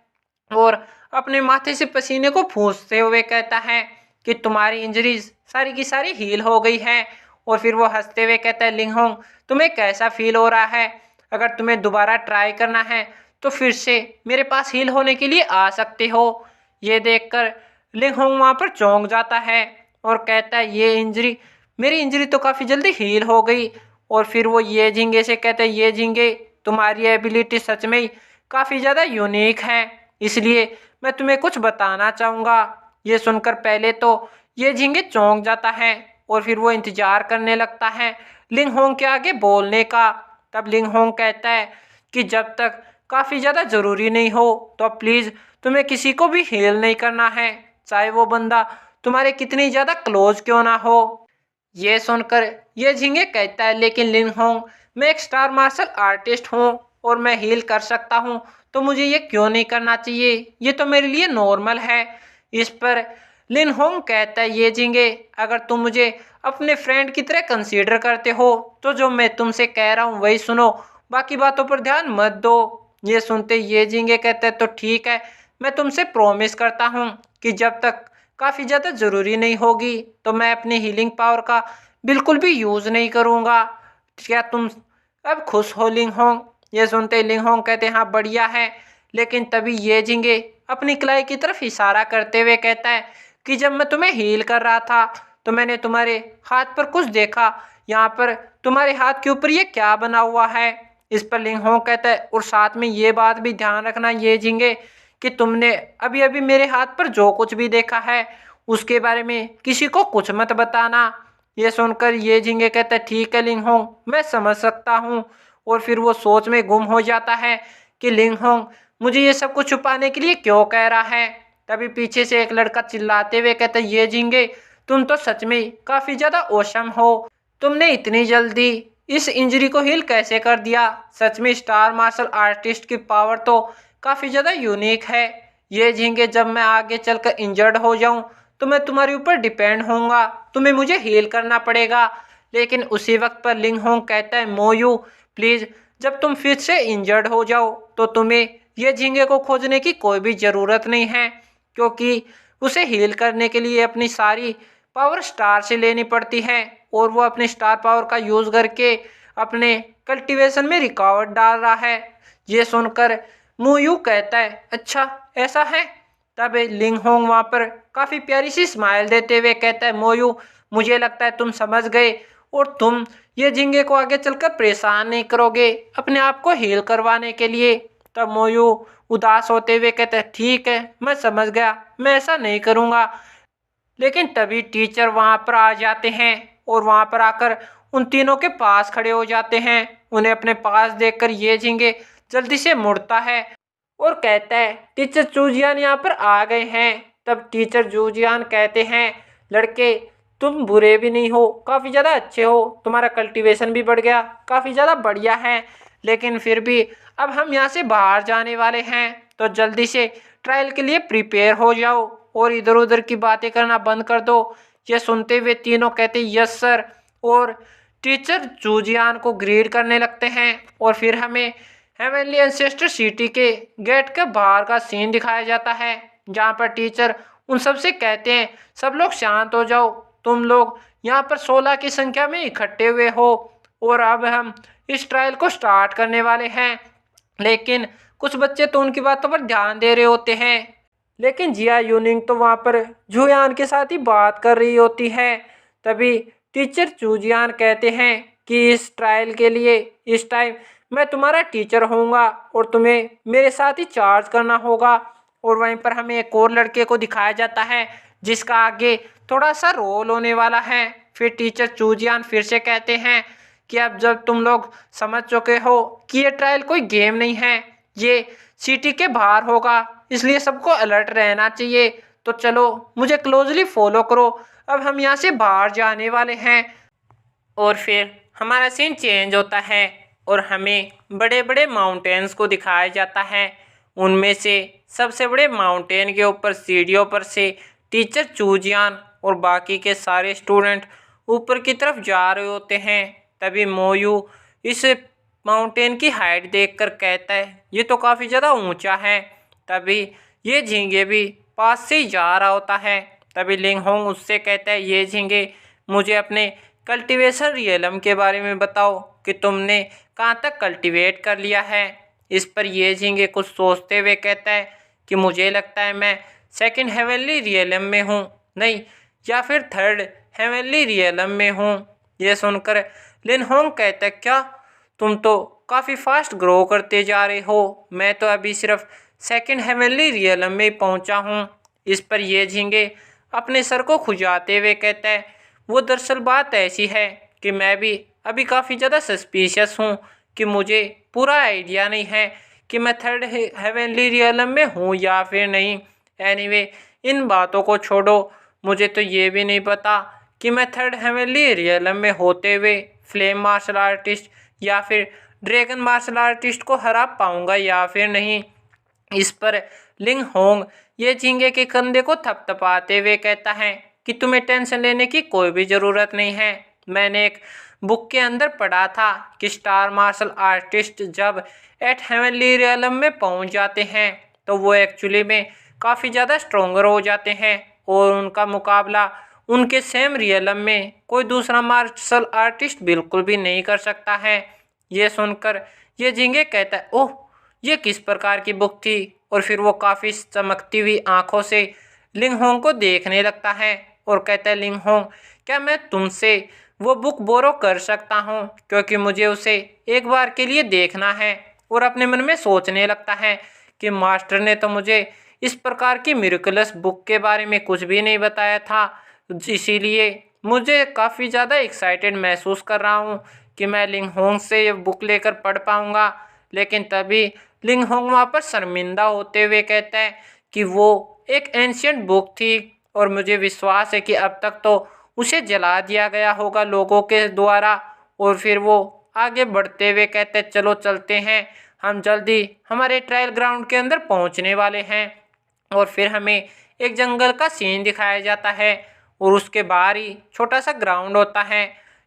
और अपने माथे से पसीने को पोंछते हुए कहता है कि तुम्हारी इंजरीज सारी की सारी हील हो गई है। और फिर वो हंसते हुए कहता है, लिंग होंग तुम्हें कैसा फील हो रहा है? अगर तुम्हें दोबारा ट्राई करना है तो फिर से मेरे पास हील होने के लिए आ सकते हो। ये देखकर लिंग होंग वहाँ पर चौंक जाता है और कहता है, मेरी इंजरी तो काफ़ी जल्दी हील हो गई। और फिर वो ये झिंगे से कहते हैं, ये झिंगे तुम्हारी एबिलिटी सच में ही काफ़ी ज़्यादा यूनिक है, इसलिए मैं तुम्हें कुछ बताना चाहूँगा। ये सुनकर पहले तो ये झिंगे चौंक जाता है और फिर वो इंतजार करने लगता है लिंग होंग के आगे बोलने का। तब लिंग होंग कहता है कि जब तक काफ़ी ज़्यादा ज़रूरी नहीं हो तो प्लीज़ तुम्हें किसी को भी हील नहीं करना है, चाहे वो बंदा तुम्हारे कितनी ज़्यादा क्लोज क्यों ना हो। ये सुनकर ये झिंगे कहता है, लेकिन लिन होंग मैं एक स्टार मार्शल आर्टिस्ट हूँ और मैं हील कर सकता हूँ, तो मुझे ये क्यों नहीं करना चाहिए, ये तो मेरे लिए नॉर्मल है। इस पर लिन होंग कहता है, ये झिंगे अगर तुम मुझे अपने फ्रेंड की तरह कंसीडर करते हो तो जो मैं तुमसे कह रहा हूँ वही सुनो, बाकी बातों पर ध्यान मत दो। ये सुनते ये झिंगे कहते हैं, तो ठीक है, मैं तुमसे प्रॉमिस करता हूँ कि जब तक काफ़ी ज़्यादा ज़रूरी नहीं होगी तो मैं अपनी हीलिंग पावर का बिल्कुल भी यूज़ नहीं करूँगा। क्या तुम अब खुश हो लिंग होंग? ये सुनते लिंग होंग कहते हैं, हाँ बढ़िया है। लेकिन तभी ये झिंगे अपनी कलाई की तरफ इशारा करते हुए कहता है कि जब मैं तुम्हें हील कर रहा था तो मैंने तुम्हारे हाथ पर कुछ देखा, यहाँ पर तुम्हारे हाथ के ऊपर ये क्या बना हुआ है। इस पर लिंग होंग कहता है, और साथ में ये बात भी ध्यान रखना ये झिंगे कि तुमने अभी अभी मेरे हाथ पर जो कुछ भी देखा है उसके बारे में किसी को कुछ मत बताना। ये सुनकर ये झिंगे कहता है, ठीक है लिंग होंग, मैं समझ सकता हूँ। और फिर वो सोच में गुम हो जाता है कि लिंग होंग मुझे ये सब कुछ छुपाने के लिए क्यों कह रहा है। तभी पीछे से एक लड़का चिल्लाते हुए कहता है, ये झिंगे तुम तो सच में काफ़ी ज़्यादा औसम हो, तुमने इतनी जल्दी इस इंजरी को हील कैसे कर दिया। सच में स्टार मार्शल आर्टिस्ट की पावर तो काफ़ी ज़्यादा यूनिक है। ये झींगे जब मैं आगे चलकर इंजर्ड हो जाऊं तो मैं तुम्हारे ऊपर डिपेंड होऊंगा, तुम्हें मुझे हील करना पड़ेगा। लेकिन उसी वक्त पर लिंग होंग कहता है, मोयू प्लीज़ जब तुम फिर से इंजर्ड हो जाओ तो तुम्हें ये झींगे को खोजने की कोई भी ज़रूरत नहीं है, क्योंकि उसे हील करने के लिए अपनी सारी पावर स्टार से लेनी पड़ती है और वो अपने स्टार पावर का यूज़ करके अपने कल्टीवेशन में रुकावट डाल रहा है। ये सुनकर मुयू कहता है, अच्छा ऐसा है। तब लिंग होंग वहाँ पर काफ़ी प्यारी सी स्माइल देते हुए कहता है, मोयू मुझे लगता है तुम समझ गए और तुम ये झिंगे को आगे चलकर परेशान नहीं करोगे अपने आप को हील करवाने के लिए। तब मोयू उदास होते हुए कहता है, ठीक है मैं समझ गया, मैं ऐसा नहीं करूँगा। लेकिन तभी टीचर वहाँ पर आ जाते हैं और वहाँ पर आकर उन तीनों के पास खड़े हो जाते हैं। उन्हें अपने पास देखकर ये झिंगे जल्दी से मुड़ता है और कहता है, टीचर जूजियान यहाँ पर आ गए हैं। तब टीचर जूजियान कहते हैं, लड़के तुम बुरे भी नहीं हो, काफ़ी ज़्यादा अच्छे हो, तुम्हारा कल्टीवेशन भी बढ़ गया, काफ़ी ज़्यादा बढ़िया है। लेकिन फिर भी अब हम यहाँ से बाहर जाने वाले हैं, तो जल्दी से ट्रायल के लिए प्रिपेयर हो जाओ और इधर उधर की बातें करना बंद कर दो। ये सुनते हुए तीनों कहते यस सर, और टीचर जूजियान को ग्रीड करने लगते हैं। और फिर हमें हेवनली एंसेस्टर सिटी के गेट के बाहर का सीन दिखाया जाता है, जहाँ पर टीचर उन सब से कहते हैं, सब लोग शांत हो जाओ, तुम लोग यहाँ पर 16 की संख्या में इकट्ठे हुए हो और अब हम इस ट्रायल को स्टार्ट करने वाले हैं। लेकिन कुछ बच्चे तो उनकी बातों पर ध्यान दे रहे होते हैं। लेकिन जिया यूनिंग तो वहाँ पर जुयान के साथ ही बात कर रही होती है। तभी टीचर चूजियान कहते हैं कि इस ट्रायल के लिए इस टाइम मैं तुम्हारा टीचर होऊंगा और तुम्हें मेरे साथ ही चार्ज करना होगा। और वहीं पर हमें एक और लड़के को दिखाया जाता है जिसका आगे थोड़ा सा रोल होने वाला है। फिर टीचर चूजियान फिर से कहते हैं कि अब जब तुम लोग समझ चुके हो कि ये ट्रायल कोई गेम नहीं है, ये सिटी के बाहर होगा, इसलिए सबको अलर्ट रहना चाहिए। तो चलो मुझे क्लोजली फॉलो करो, अब हम यहाँ से बाहर जाने वाले हैं। और फिर हमारा सीन चेंज होता है और हमें बड़े बड़े माउंटेन्स को दिखाया जाता है। उनमें से सबसे बड़े माउंटेन के ऊपर सीढ़ियों पर से टीचर चूजियान और बाकी के सारे स्टूडेंट ऊपर की तरफ जा रहे होते हैं। तभी मोयू इस माउंटेन की हाइट देखकर कहता है ये तो काफ़ी ज़्यादा ऊंचा है। तभी ये झींगे भी पास से ही जा रहा होता है। तभी लिंगहोंग उससे कहता है ये झींगे मुझे अपने कल्टीवेशन रियलम के बारे में बताओ कि तुमने कहाँ तक कल्टीवेट कर लिया है। इस पर ये झींगे कुछ सोचते हुए कहता है कि मुझे लगता है मैं सेकंड हेवनली रियलम में हूँ, नहीं, या फिर थर्ड हेवनली रियलम में हूँ। ये सुनकर लिनहोंग कहता है क्या तुम तो काफ़ी फास्ट ग्रो करते जा रहे हो, मैं तो अभी सिर्फ सेकंड हेवनली रियलम में पहुँचा हूँ। इस पर ये झींगे अपने सर को खुजाते हुए कहता है वो दरअसल बात ऐसी है कि मैं भी अभी काफ़ी ज़्यादा सस्पिशियस हूँ कि मुझे पूरा आइडिया नहीं है कि मैं थर्ड हेवनली रियलम में हूँ या फिर नहीं। एनीवे इन बातों को छोड़ो, मुझे तो ये भी नहीं पता कि मैं थर्ड हेवनली रियलम में होते हुए फ्लेम मार्शल आर्टिस्ट या फिर ड्रैगन मार्शल आर्टिस्ट को हरा पाऊंगा या फिर नहीं। इस पर लिंग होंग ये झींगे के कंधे को थपथपाते हुए कहता है कि तुम्हें टेंशन लेने की कोई भी ज़रूरत नहीं है। मैंने एक बुक के अंदर पढ़ा था कि स्टार मार्शल आर्टिस्ट जब एट हेवनली रियलम में पहुंच जाते हैं तो वो एक्चुअली में काफ़ी ज़्यादा स्ट्रोंगर हो जाते हैं और उनका मुकाबला उनके सेम रियलम में कोई दूसरा मार्शल आर्टिस्ट बिल्कुल भी नहीं कर सकता है। ये सुनकर ये झींगे कहता है ओह ये किस प्रकार की बुक थी। और फिर वो काफ़ी चमकती हुई आंखों से लिंगहोंग को देखने लगता है और कहता है लिंगहोंग क्या मैं तुमसे वो बुक बोरो कर सकता हूँ, क्योंकि मुझे उसे एक बार के लिए देखना है। और अपने मन में सोचने लगता है कि मास्टर ने तो मुझे इस प्रकार की मिरेकलस बुक के बारे में कुछ भी नहीं बताया था, इसीलिए मुझे काफ़ी ज़्यादा एक्साइटेड महसूस कर रहा हूँ कि मैं लिंगहोंग से ये बुक लेकर पढ़ पाऊँगा। लेकिन तभी लिंगहोंग वहाँ पर शर्मिंदा होते हुए कहता है कि वो एक एंशियंट बुक थी और मुझे विश्वास है कि अब तक तो उसे जला दिया गया होगा लोगों के द्वारा। और फिर वो आगे बढ़ते हुए कहते हैं चलो चलते हैं, हम जल्दी हमारे ट्रायल ग्राउंड के अंदर पहुंचने वाले हैं। और फिर हमें एक जंगल का सीन दिखाया जाता है और उसके बाहर ही छोटा सा ग्राउंड होता है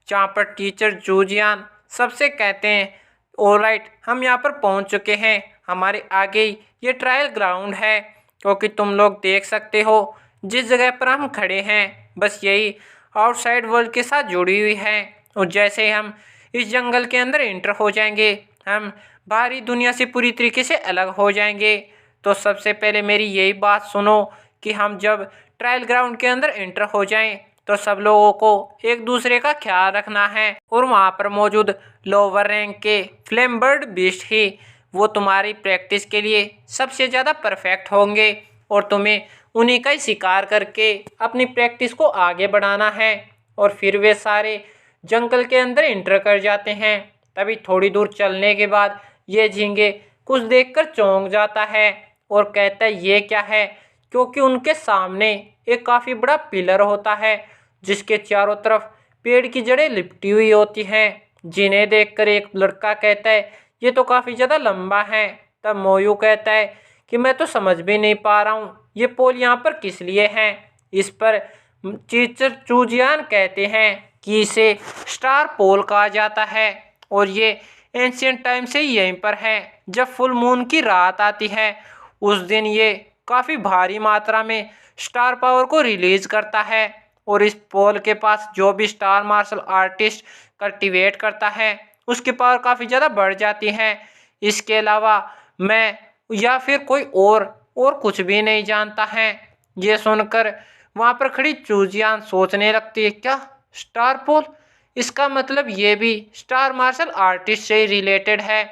जहाँ पर टीचर जूजियान सबसे कहते हैं ऑलराइट हम यहाँ पर पहुँच चुके हैं, हमारे आगे ही ये ट्रायल ग्राउंड है, क्योंकि तुम लोग देख सकते हो जिस जगह पर हम खड़े हैं बस यही आउटसाइड वर्ल्ड के साथ जुड़ी हुई है। और जैसे ही हम इस जंगल के अंदर इंटर हो जाएंगे हम बाहरी दुनिया से पूरी तरीके से अलग हो जाएंगे। तो सबसे पहले मेरी यही बात सुनो कि हम जब ट्रायल ग्राउंड के अंदर इंटर हो जाएं तो सब लोगों को एक दूसरे का ख्याल रखना है और वहाँ पर मौजूद लोअर रैंक के फ्लेम बर्ड बीस्ट ही वो तुम्हारी प्रैक्टिस के लिए सबसे ज़्यादा परफेक्ट होंगे और तुम्हें उन्हीं का ही शिकार करके अपनी प्रैक्टिस को आगे बढ़ाना है। और फिर वे सारे जंगल के अंदर इंटर कर जाते हैं। तभी थोड़ी दूर चलने के बाद ये झींगे कुछ देखकर चौंक जाता है और कहता है ये क्या है, क्योंकि उनके सामने एक काफ़ी बड़ा पिलर होता है जिसके चारों तरफ पेड़ की जड़ें लिपटी हुई होती हैं, जिन्हें देखकर एक लड़का कहता है ये तो काफ़ी ज़्यादा लंबा है। तब मोयू कहता है कि मैं तो समझ भी नहीं पा रहा हूँ ये पोल यहाँ पर किस लिए हैं। इस पर टीचर चूजियान कहते हैं कि इसे स्टार पोल कहा जाता है और ये एंशियंट टाइम से यहीं पर है। जब फुल मून की रात आती है उस दिन ये काफ़ी भारी मात्रा में स्टार पावर को रिलीज करता है और इस पोल के पास जो भी स्टार मार्शल आर्टिस्ट कल्टीवेट करता है उसकी पावर काफ़ी ज़्यादा बढ़ जाती है। इसके अलावा मैं या फिर कोई और कुछ भी नहीं जानता है। ये सुनकर वहाँ पर खड़ी चूजियान सोचने लगती है, क्या स्टार पोल, इसका मतलब ये भी स्टार मार्शल आर्टिस्ट से रिलेटेड है।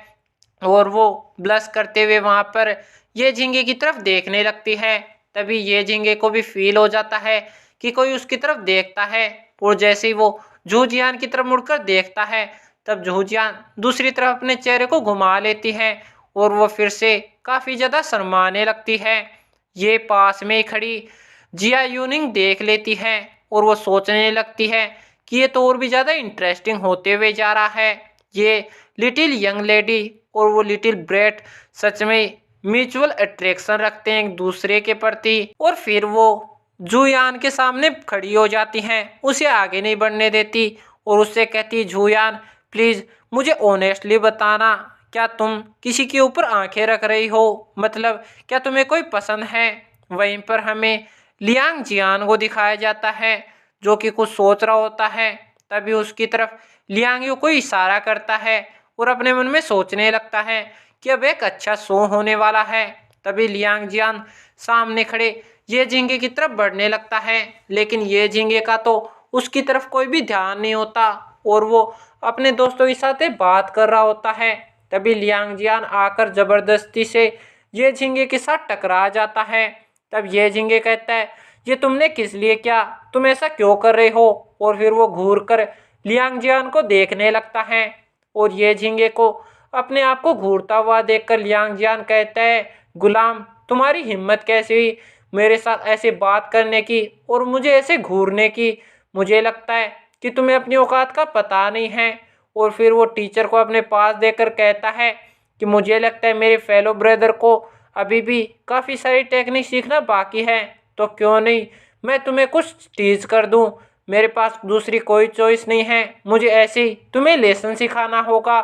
और वो ब्लश करते हुए वहाँ पर ये झींगे की तरफ देखने लगती है। तभी ये झींगे को भी फील हो जाता है कि कोई उसकी तरफ देखता है। और जैसे ही वो जूजियान की तरफ मुड़कर देखता है, तब जूजियान दूसरी तरफ अपने चेहरे को घुमा लेती है और वो फिर से काफ़ी ज़्यादा शर्माने लगती है। ये पास में ही खड़ी जिया यूनिंग देख लेती है और वो सोचने लगती है कि ये तो और भी ज़्यादा इंटरेस्टिंग होते हुए जा रहा है। ये लिटिल यंग लेडी और वो लिटिल ब्रेट सच में म्यूचुअल अट्रैक्शन रखते हैं एक दूसरे के प्रति। और फिर वो जूयान के सामने खड़ी हो जाती हैं, उसे आगे नहीं बढ़ने देती और उससे कहती, जूयान प्लीज़ मुझे ऑनेस्टली बताना, क्या तुम किसी के ऊपर आंखें रख रही हो, मतलब क्या तुम्हें कोई पसंद है। वहीं पर हमें लियांग जियान को दिखाया जाता है जो कि कुछ सोच रहा होता है। तभी उसकी तरफ लियांग यू को इशारा करता है और अपने मन में सोचने लगता है कि अब एक अच्छा शो होने वाला है। तभी लियांग जियान सामने खड़े ये झींगे की तरफ बढ़ने लगता है, लेकिन ये झींगे का तो उसकी तरफ कोई भी ध्यान नहीं होता और वो अपने दोस्तों के साथ बात कर रहा होता है। तभी लियांग जियान आकर जबरदस्ती से ये झींगे के साथ टकरा जाता है। तब ये झींगे कहता है, ये तुमने किस लिए किया, तुम ऐसा क्यों कर रहे हो। और फिर वो घूर कर लियांग जियान को देखने लगता है और ये झींगे को अपने आप को घूरता हुआ देखकर लियांग जियान कहता है, गुलाम तुम्हारी हिम्मत कैसे हुई मेरे साथ ऐसे बात करने की और मुझे ऐसे घूरने की, मुझे लगता है कि तुम्हें अपनी औकात का पता नहीं है। और फिर वो टीचर को अपने पास देकर कहता है कि मुझे लगता है मेरे फेलो ब्रदर को अभी भी काफ़ी सारी टेक्निक सीखना बाकी है, तो क्यों नहीं मैं तुम्हें कुछ टीच कर दूं। मेरे पास दूसरी कोई चॉइस नहीं है, मुझे ऐसे ही तुम्हें लेसन सिखाना होगा।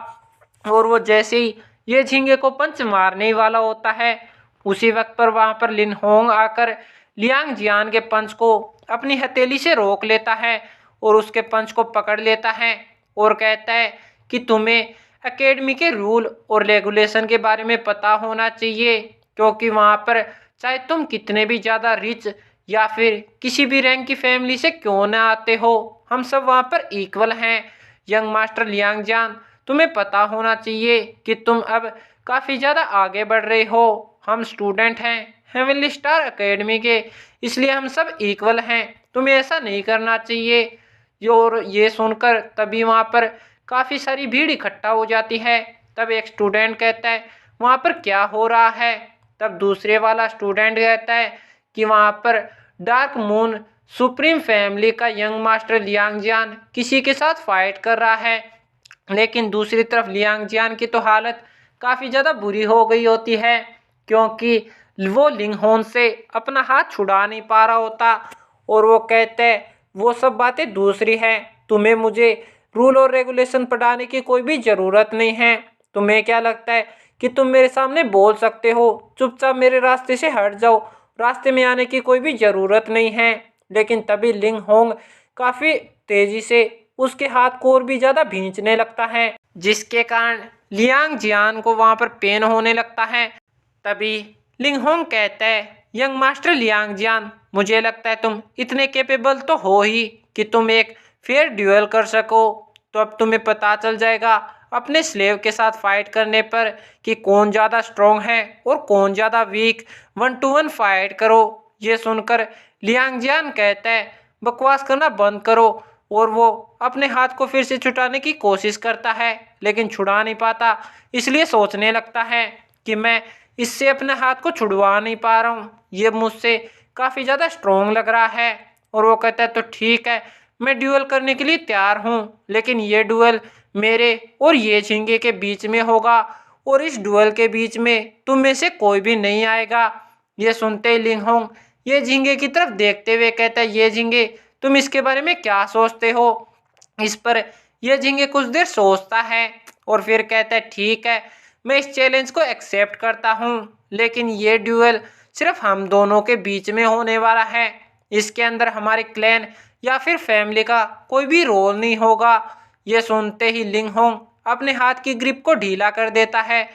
और वो जैसे ही ये झींगे को पंच मारने वाला होता है, उसी वक्त पर वहाँ पर लिन होंग आकर लियांग जियान के पंच को अपनी हथेली से रोक लेता है और उसके पंच को पकड़ लेता है और कहता है कि तुम्हें एकेडमी के रूल और रेगुलेशन के बारे में पता होना चाहिए, क्योंकि वहाँ पर चाहे तुम कितने भी ज़्यादा रिच या फिर किसी भी रैंक की फैमिली से क्यों ना आते हो, हम सब वहाँ पर इक्वल हैं। यंग मास्टर लियांग जियान, तुम्हें पता होना चाहिए कि तुम अब काफ़ी ज़्यादा आगे बढ़ रहे हो। हम स्टूडेंट हैं हेवनली स्टार एकेडमी के, इसलिए हम सब इक्वल हैं, तुम्हें ऐसा नहीं करना चाहिए। और ये सुनकर तभी वहाँ पर काफ़ी सारी भीड़ इकट्ठा हो जाती है। तब एक स्टूडेंट कहता है, वहाँ पर क्या हो रहा है। तब दूसरे वाला स्टूडेंट कहता है कि वहाँ पर डार्क मून सुप्रीम फैमिली का यंग मास्टर लियांग जियान किसी के साथ फाइट कर रहा है। लेकिन दूसरी तरफ लियांग जियान की तो हालत काफ़ी ज़्यादा बुरी हो गई होती है, क्योंकि वो लिंग होन से अपना हाथ छुड़ा नहीं पा रहा होता। और वो कहते हैं, वो सब बातें दूसरी हैं, तुम्हें मुझे रूल और रेगुलेशन पढ़ाने की कोई भी ज़रूरत नहीं है। तुम्हें क्या लगता है कि तुम मेरे सामने बोल सकते हो, चुपचाप मेरे रास्ते से हट जाओ, रास्ते में आने की कोई भी ज़रूरत नहीं है। लेकिन तभी लिंग होंग काफ़ी तेज़ी से उसके हाथ को और भी ज़्यादा भींचने लगता है, जिसके कारण लियांग जियान को वहाँ पर पेन होने लगता है। तभी लिंग होंग कहता है, यंग मास्टर लियांग जियान, मुझे लगता है तुम इतने कैपेबल तो हो ही कि तुम एक फेयर ड्यूएल कर सको। तो अब तुम्हें पता चल जाएगा अपने स्लेव के साथ फाइट करने पर कि कौन ज़्यादा स्ट्रॉन्ग है और कौन ज़्यादा वीक। 1-to-1 फाइट करो। ये सुनकर लियांग जियान कहता है, बकवास करना बंद करो। और वो अपने हाथ को फिर से छुड़ाने की कोशिश करता है, लेकिन छुड़ा नहीं पाता, इसलिए सोचने लगता है कि मैं इससे अपने हाथ को छुड़वा नहीं पा रहा हूँ, ये मुझसे काफ़ी ज़्यादा स्ट्रॉन्ग लग रहा है। और वो कहता है, तो ठीक है, मैं ड्यूएल करने के लिए तैयार हूँ, लेकिन ये ड्यूएल मेरे और ये झींगे के बीच में होगा और इस ड्यूएल के बीच में तुम में से कोई भी नहीं आएगा। ये सुनते ही लिंग होंग ये झींगे की तरफ देखते हुए कहता है, ये झींगे तुम इसके बारे में क्या सोचते हो। इस पर यह झींगे कुछ देर सोचता है और फिर कहता है, ठीक है, मैं इस चैलेंज को एक्सेप्ट करता हूँ, लेकिन ये ड्यूएल सिर्फ हम दोनों के बीच में होने वाला है। इसके अंदर हमारे क्लैन या फिर फैमिली का कोई भी रोल नहीं होगा। ये सुनते ही लिंग होंग अपने हाथ की ग्रिप को ढीला कर देता है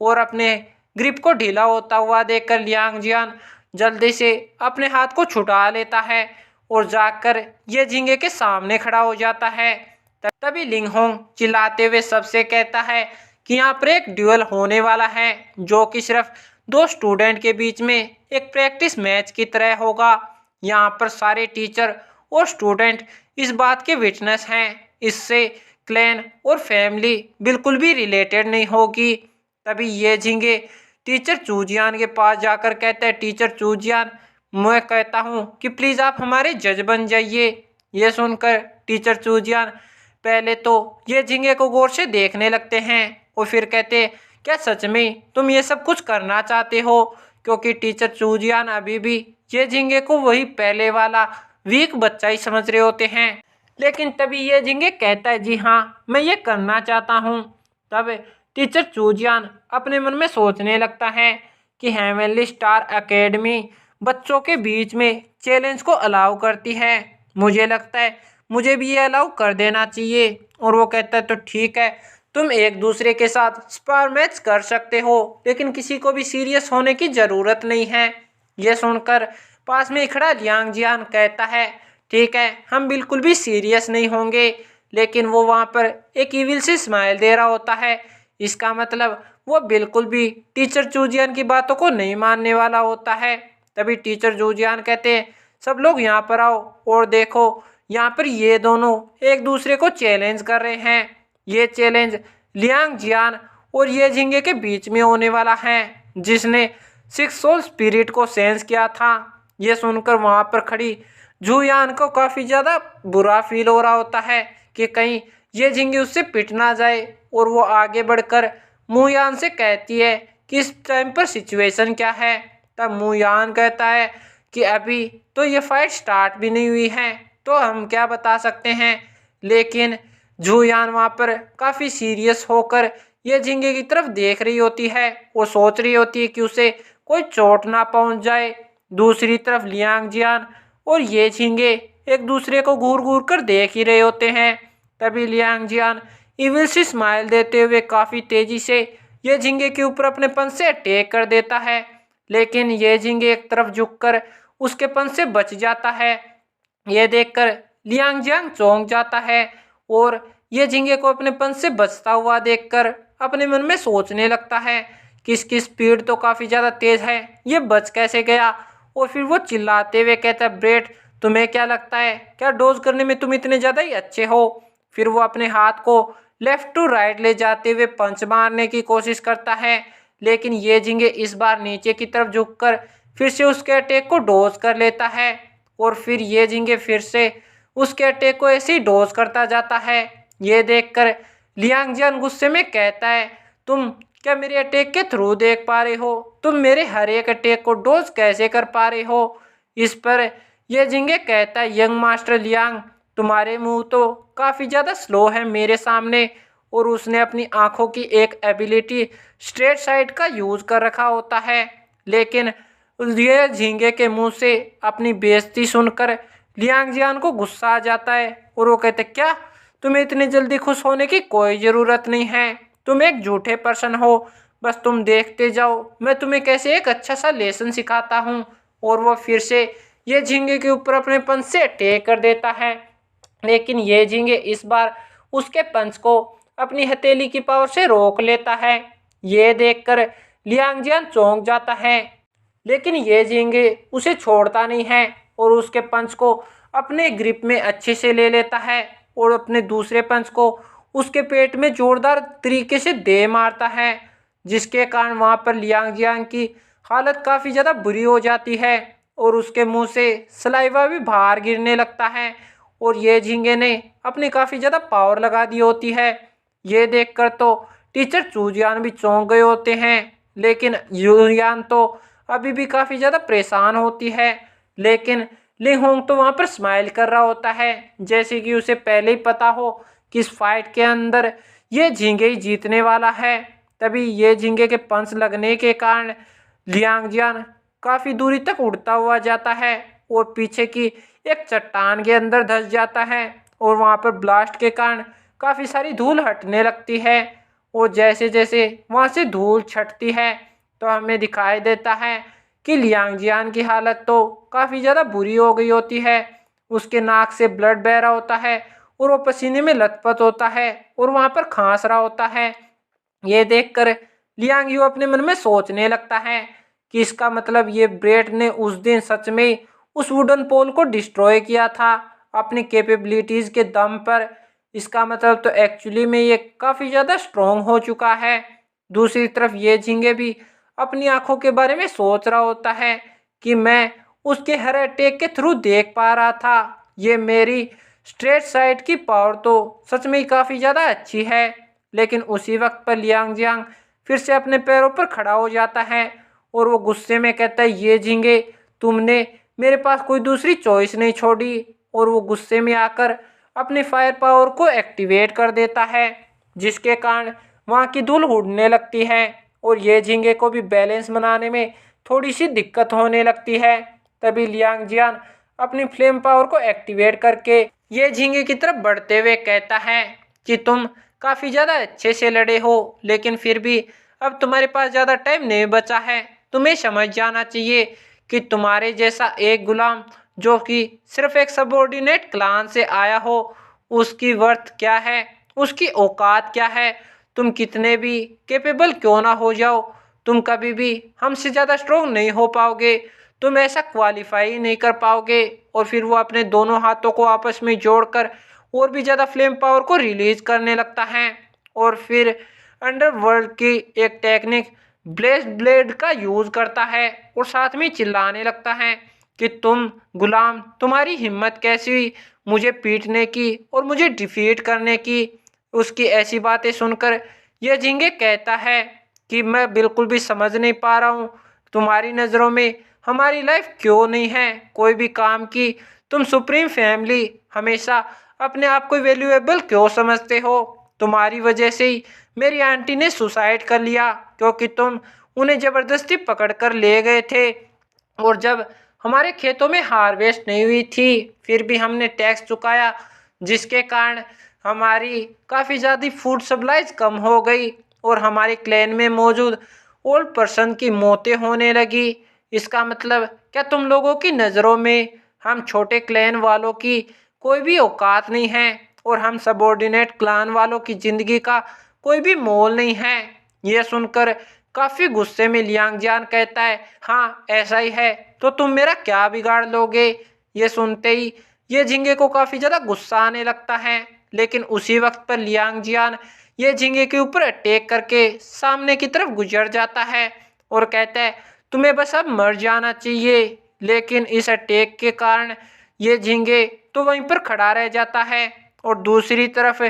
और अपने ग्रिप को ढीला होता हुआ देखकर लियांग जियान जल्दी से अपने हाथ को छुटा लेता है और जाकर ये झींगे के सामने खड़ा हो जाता है। तभी लिंग होंग चिल्लाते हुए सबसे कहता है कि यहाँ पर एक ड्यूअल होने वाला है जो कि सिर्फ दो स्टूडेंट के बीच में एक प्रैक्टिस मैच की तरह होगा। यहाँ पर सारे टीचर और स्टूडेंट इस बात के विटनेस हैं। इससे क्लैन और फैमिली बिल्कुल भी रिलेटेड नहीं होगी। तभी ये झींगे टीचर चूजियान के पास जाकर कहते हैं, टीचर चूजियान मैं कहता हूँ कि प्लीज़ आप हमारे जज बन जाइए। ये सुनकर टीचर चूजियान पहले तो ये झींगे को गौर से देखने लगते हैं और फिर कहते, क्या सच में तुम ये सब कुछ करना चाहते हो? क्योंकि टीचर चूजियान अभी भी ये झींगे को वही पहले वाला वीक बच्चा ही समझ रहे होते हैं। लेकिन तभी ये झींगे कहता है, जी हाँ मैं ये करना चाहता हूँ। तब टीचर चूजियान अपने मन में सोचने लगता है कि हेवनली स्टार एकेडमी बच्चों के बीच में चैलेंज को अलाउ करती है। मुझे लगता है मुझे भी ये अलाउ कर देना चाहिए। और वो कहता है तो ठीक है, तुम एक दूसरे के साथ स्पार मैच कर सकते हो, लेकिन किसी को भी सीरियस होने की ज़रूरत नहीं है। ये सुनकर पास में खड़ा लियांग जियान कहता है, ठीक है हम बिल्कुल भी सीरियस नहीं होंगे। लेकिन वो वहाँ पर एक इविल से स्माइल दे रहा होता है। इसका मतलब वो बिल्कुल भी टीचर चूजियान की बातों को नहीं मानने वाला होता है। तभी टीचर चूजियान कहते हैं, सब लोग यहाँ पर आओ और देखो यहाँ पर ये दोनों एक दूसरे को चैलेंज कर रहे हैं। ये चैलेंज लियांग जियान और ये झींगे के बीच में होने वाला है जिसने सिक्स सोल स्पिरिट को सेंस किया था। ये सुनकर वहाँ पर खड़ी जूयान को काफ़ी ज़्यादा बुरा फील हो रहा होता है कि कहीं ये झींगे उससे पिट ना जाए। और वो आगे बढ़कर मुयान से कहती है कि इस टाइम पर सिचुएशन क्या है। तब मुयान कहता है कि अभी तो ये फाइट स्टार्ट भी नहीं हुई है तो हम क्या बता सकते हैं। लेकिन जूयान वहाँ पर काफ़ी सीरियस होकर ये झींगे की तरफ देख रही होती है। वो सोच रही होती है कि उसे कोई चोट ना पहुँच जाए। दूसरी तरफ लियांग जियान और ये झींगे एक दूसरे को घूर घूर कर देख ही रहे होते हैं। तभी लियांग जियान इविल सी स्माइल देते हुए काफ़ी तेज़ी से ये झींगे के ऊपर अपने पंख से अटैक कर देता है। लेकिन ये झींगे एक तरफ झुककर उसके पंख से बच जाता है। ये देखकर लियांग जियांग चौंक जाता है और ये झींगे को अपने पंख से बचता हुआ देखकर अपने मन में सोचने लगता है कि इसकी स्पीड तो काफ़ी ज़्यादा तेज़ है, ये बच कैसे गया। और फिर वो चिल्लाते हुए कहता है, ब्रेट तुम्हें क्या लगता है, क्या डोज करने में तुम इतने ज़्यादा ही अच्छे हो? फिर वो अपने हाथ को लेफ्ट टू राइट ले जाते हुए पंच मारने की कोशिश करता है। लेकिन ये झींगे इस बार नीचे की तरफ झुककर फिर से उसके अटैक को डोज कर लेता है। और फिर ये झींगे फिर से उसके अटैक को ऐसे ही डोज करता जाता है। ये देखकर लियांग जियान गुस्से में कहता है, तुम क्या मेरे अटैक के थ्रू देख पा रहे हो? तुम मेरे हर एक अटैक को डोज कैसे कर पा रहे हो? इस पर यह झींगे कहता है, यंग मास्टर लियांग तुम्हारे मुंह तो काफ़ी ज़्यादा स्लो है मेरे सामने। और उसने अपनी आंखों की एक एबिलिटी स्ट्रेट साइड का यूज़ कर रखा होता है। लेकिन ये झींगे के मुंह से अपनी बेइज्जती सुनकर लियांग जियान को गुस्सा आ जाता है और वो कहते, क्या तुम्हें इतनी जल्दी खुश होने की कोई ज़रूरत नहीं है, तुम एक झूठे पर्सन हो, बस तुम देखते जाओ मैं तुम्हें कैसे एक अच्छा सा लेसन सिखाता हूँ। और वो फिर से ये झींगे के ऊपर अपने पंच से अटैक कर देता है। लेकिन ये झींगे इस बार उसके पंच को अपनी हथेली की पावर से रोक लेता है। ये देखकर लियांग जियान चौंक जाता है। लेकिन ये झींगे उसे छोड़ता नहीं है और उसके पंच को अपने ग्रिप में अच्छे से ले लेता है और अपने दूसरे पंच को उसके पेट में जोरदार तरीके से दे मारता है, जिसके कारण वहाँ पर लियांग जियांग की हालत काफ़ी ज़्यादा बुरी हो जाती है और उसके मुंह से सलाइवा भी बाहर गिरने लगता है। और ये झींगे ने अपनी काफ़ी ज़्यादा पावर लगा दी होती है। ये देखकर तो टीचर चूजियान भी चौंक गए होते हैं। लेकिन यूयान तो अभी भी काफ़ी ज़्यादा परेशान होती है। लेकिन लिंग होंग तो वहाँ पर स्माइल कर रहा होता है जैसे कि उसे पहले ही पता हो कि इस फाइट के अंदर ये झींगे ही जीतने वाला है। तभी ये झींगे के पंच लगने के कारण लियांग जियान काफ़ी दूरी तक उड़ता हुआ जाता है और पीछे की एक चट्टान के अंदर धंस जाता है और वहाँ पर ब्लास्ट के कारण काफ़ी सारी धूल हटने लगती है। और जैसे जैसे वहाँ से धूल छटती है तो हमें दिखाई देता है कि लियांग जियान की हालत तो काफ़ी ज़्यादा बुरी हो गई होती है। उसके नाक से ब्लड बह रहा होता है और वो पसीने में लथपथ होता है और वहाँ पर खांस रहा होता है। ये देखकर लियांग यू अपने मन में सोचने लगता है कि इसका मतलब ये ब्रेट ने उस दिन सच में उस वुडन पोल को डिस्ट्रॉय किया था अपनी कैपेबिलिटीज के दम पर। इसका मतलब तो एक्चुअली में ये काफ़ी ज़्यादा स्ट्रोंग हो चुका है। दूसरी तरफ ये झींगे भी अपनी आंखों के बारे में सोच रहा होता है कि मैं उसके हर अटैक के थ्रू देख पा रहा था। ये मेरी स्ट्रेट साइड की पावर तो सच में ही काफ़ी ज़्यादा अच्छी है। लेकिन उसी वक्त पर लियांग जियांग फिर से अपने पैरों पर खड़ा हो जाता है और वो गुस्से में कहता है, ये झींगे तुमने मेरे पास कोई दूसरी चॉइस नहीं छोड़ी। और वो गुस्से में आकर अपने फायर पावर को एक्टिवेट कर देता है, जिसके कारण वहाँ की धूल उड़ने लगती है और ये झींगे को भी बैलेंस बनाने में थोड़ी सी दिक्कत होने लगती है। तभी लियांग जियान अपनी फ्लेम पावर को एक्टिवेट करके ये झींगे की तरफ बढ़ते हुए कहता है कि तुम काफ़ी ज़्यादा अच्छे से लड़े हो, लेकिन फिर भी अब तुम्हारे पास ज़्यादा टाइम नहीं बचा है। तुम्हें समझ जाना चाहिए कि तुम्हारे जैसा एक गुलाम जो कि सिर्फ एक सबऑर्डिनेट क्लान से आया हो, उसकी वर्थ क्या है, उसकी औकात क्या है। तुम कितने भी कैपेबल क्यों ना हो जाओ, तुम कभी भी हमसे ज़्यादा स्ट्रोंग नहीं हो पाओगे। तुम ऐसा क्वालिफाई नहीं कर पाओगे। और फिर वो अपने दोनों हाथों को आपस में जोड़कर और भी ज़्यादा फ्लेम पावर को रिलीज करने लगता है और फिर अंडरवर्ल्ड की एक टेक्निक ब्लेड ब्लेड का यूज़ करता है और साथ में चिल्लाने लगता है कि तुम गुलाम, तुम्हारी हिम्मत कैसी हुई मुझे पीटने की और मुझे डिफीट करने की। उसकी ऐसी बातें सुनकर यह झिंगे कहता है कि मैं बिल्कुल भी समझ नहीं पा रहा हूँ तुम्हारी नज़रों में हमारी लाइफ क्यों नहीं है कोई भी काम की। तुम सुप्रीम फैमिली हमेशा अपने आप को वैल्यूएबल क्यों समझते हो। तुम्हारी वजह से ही मेरी आंटी ने सुसाइड कर लिया क्योंकि तुम उन्हें ज़बरदस्ती पकड़ कर ले गए थे। और जब हमारे खेतों में हार्वेस्ट नहीं हुई थी फिर भी हमने टैक्स चुकाया, जिसके कारण हमारी काफ़ी ज़्यादा फूड सप्लाईज कम हो गई और हमारे क्लैन में मौजूद ओल्ड पर्सन की मौतें होने लगी। इसका मतलब क्या तुम लोगों की नज़रों में हम छोटे क्लैन वालों की कोई भी औकात नहीं है और हम सबऑर्डिनेट क्लान वालों की ज़िंदगी का कोई भी मोल नहीं है। यह सुनकर काफ़ी गुस्से में लियांग जियान कहता है, हाँ ऐसा ही है, तो तुम मेरा क्या बिगाड़ लोगे। ये सुनते ही ये झींगे को काफ़ी ज़्यादा गुस्सा आने लगता है। लेकिन उसी वक्त पर लियांग जियान ये झींगे के ऊपर अटैक करके सामने की तरफ गुजर जाता है और कहता है, तुम्हें बस अब मर जाना चाहिए। लेकिन इस अटैक के कारण ये झींगे तो वहीं पर खड़ा रह जाता है और दूसरी तरफ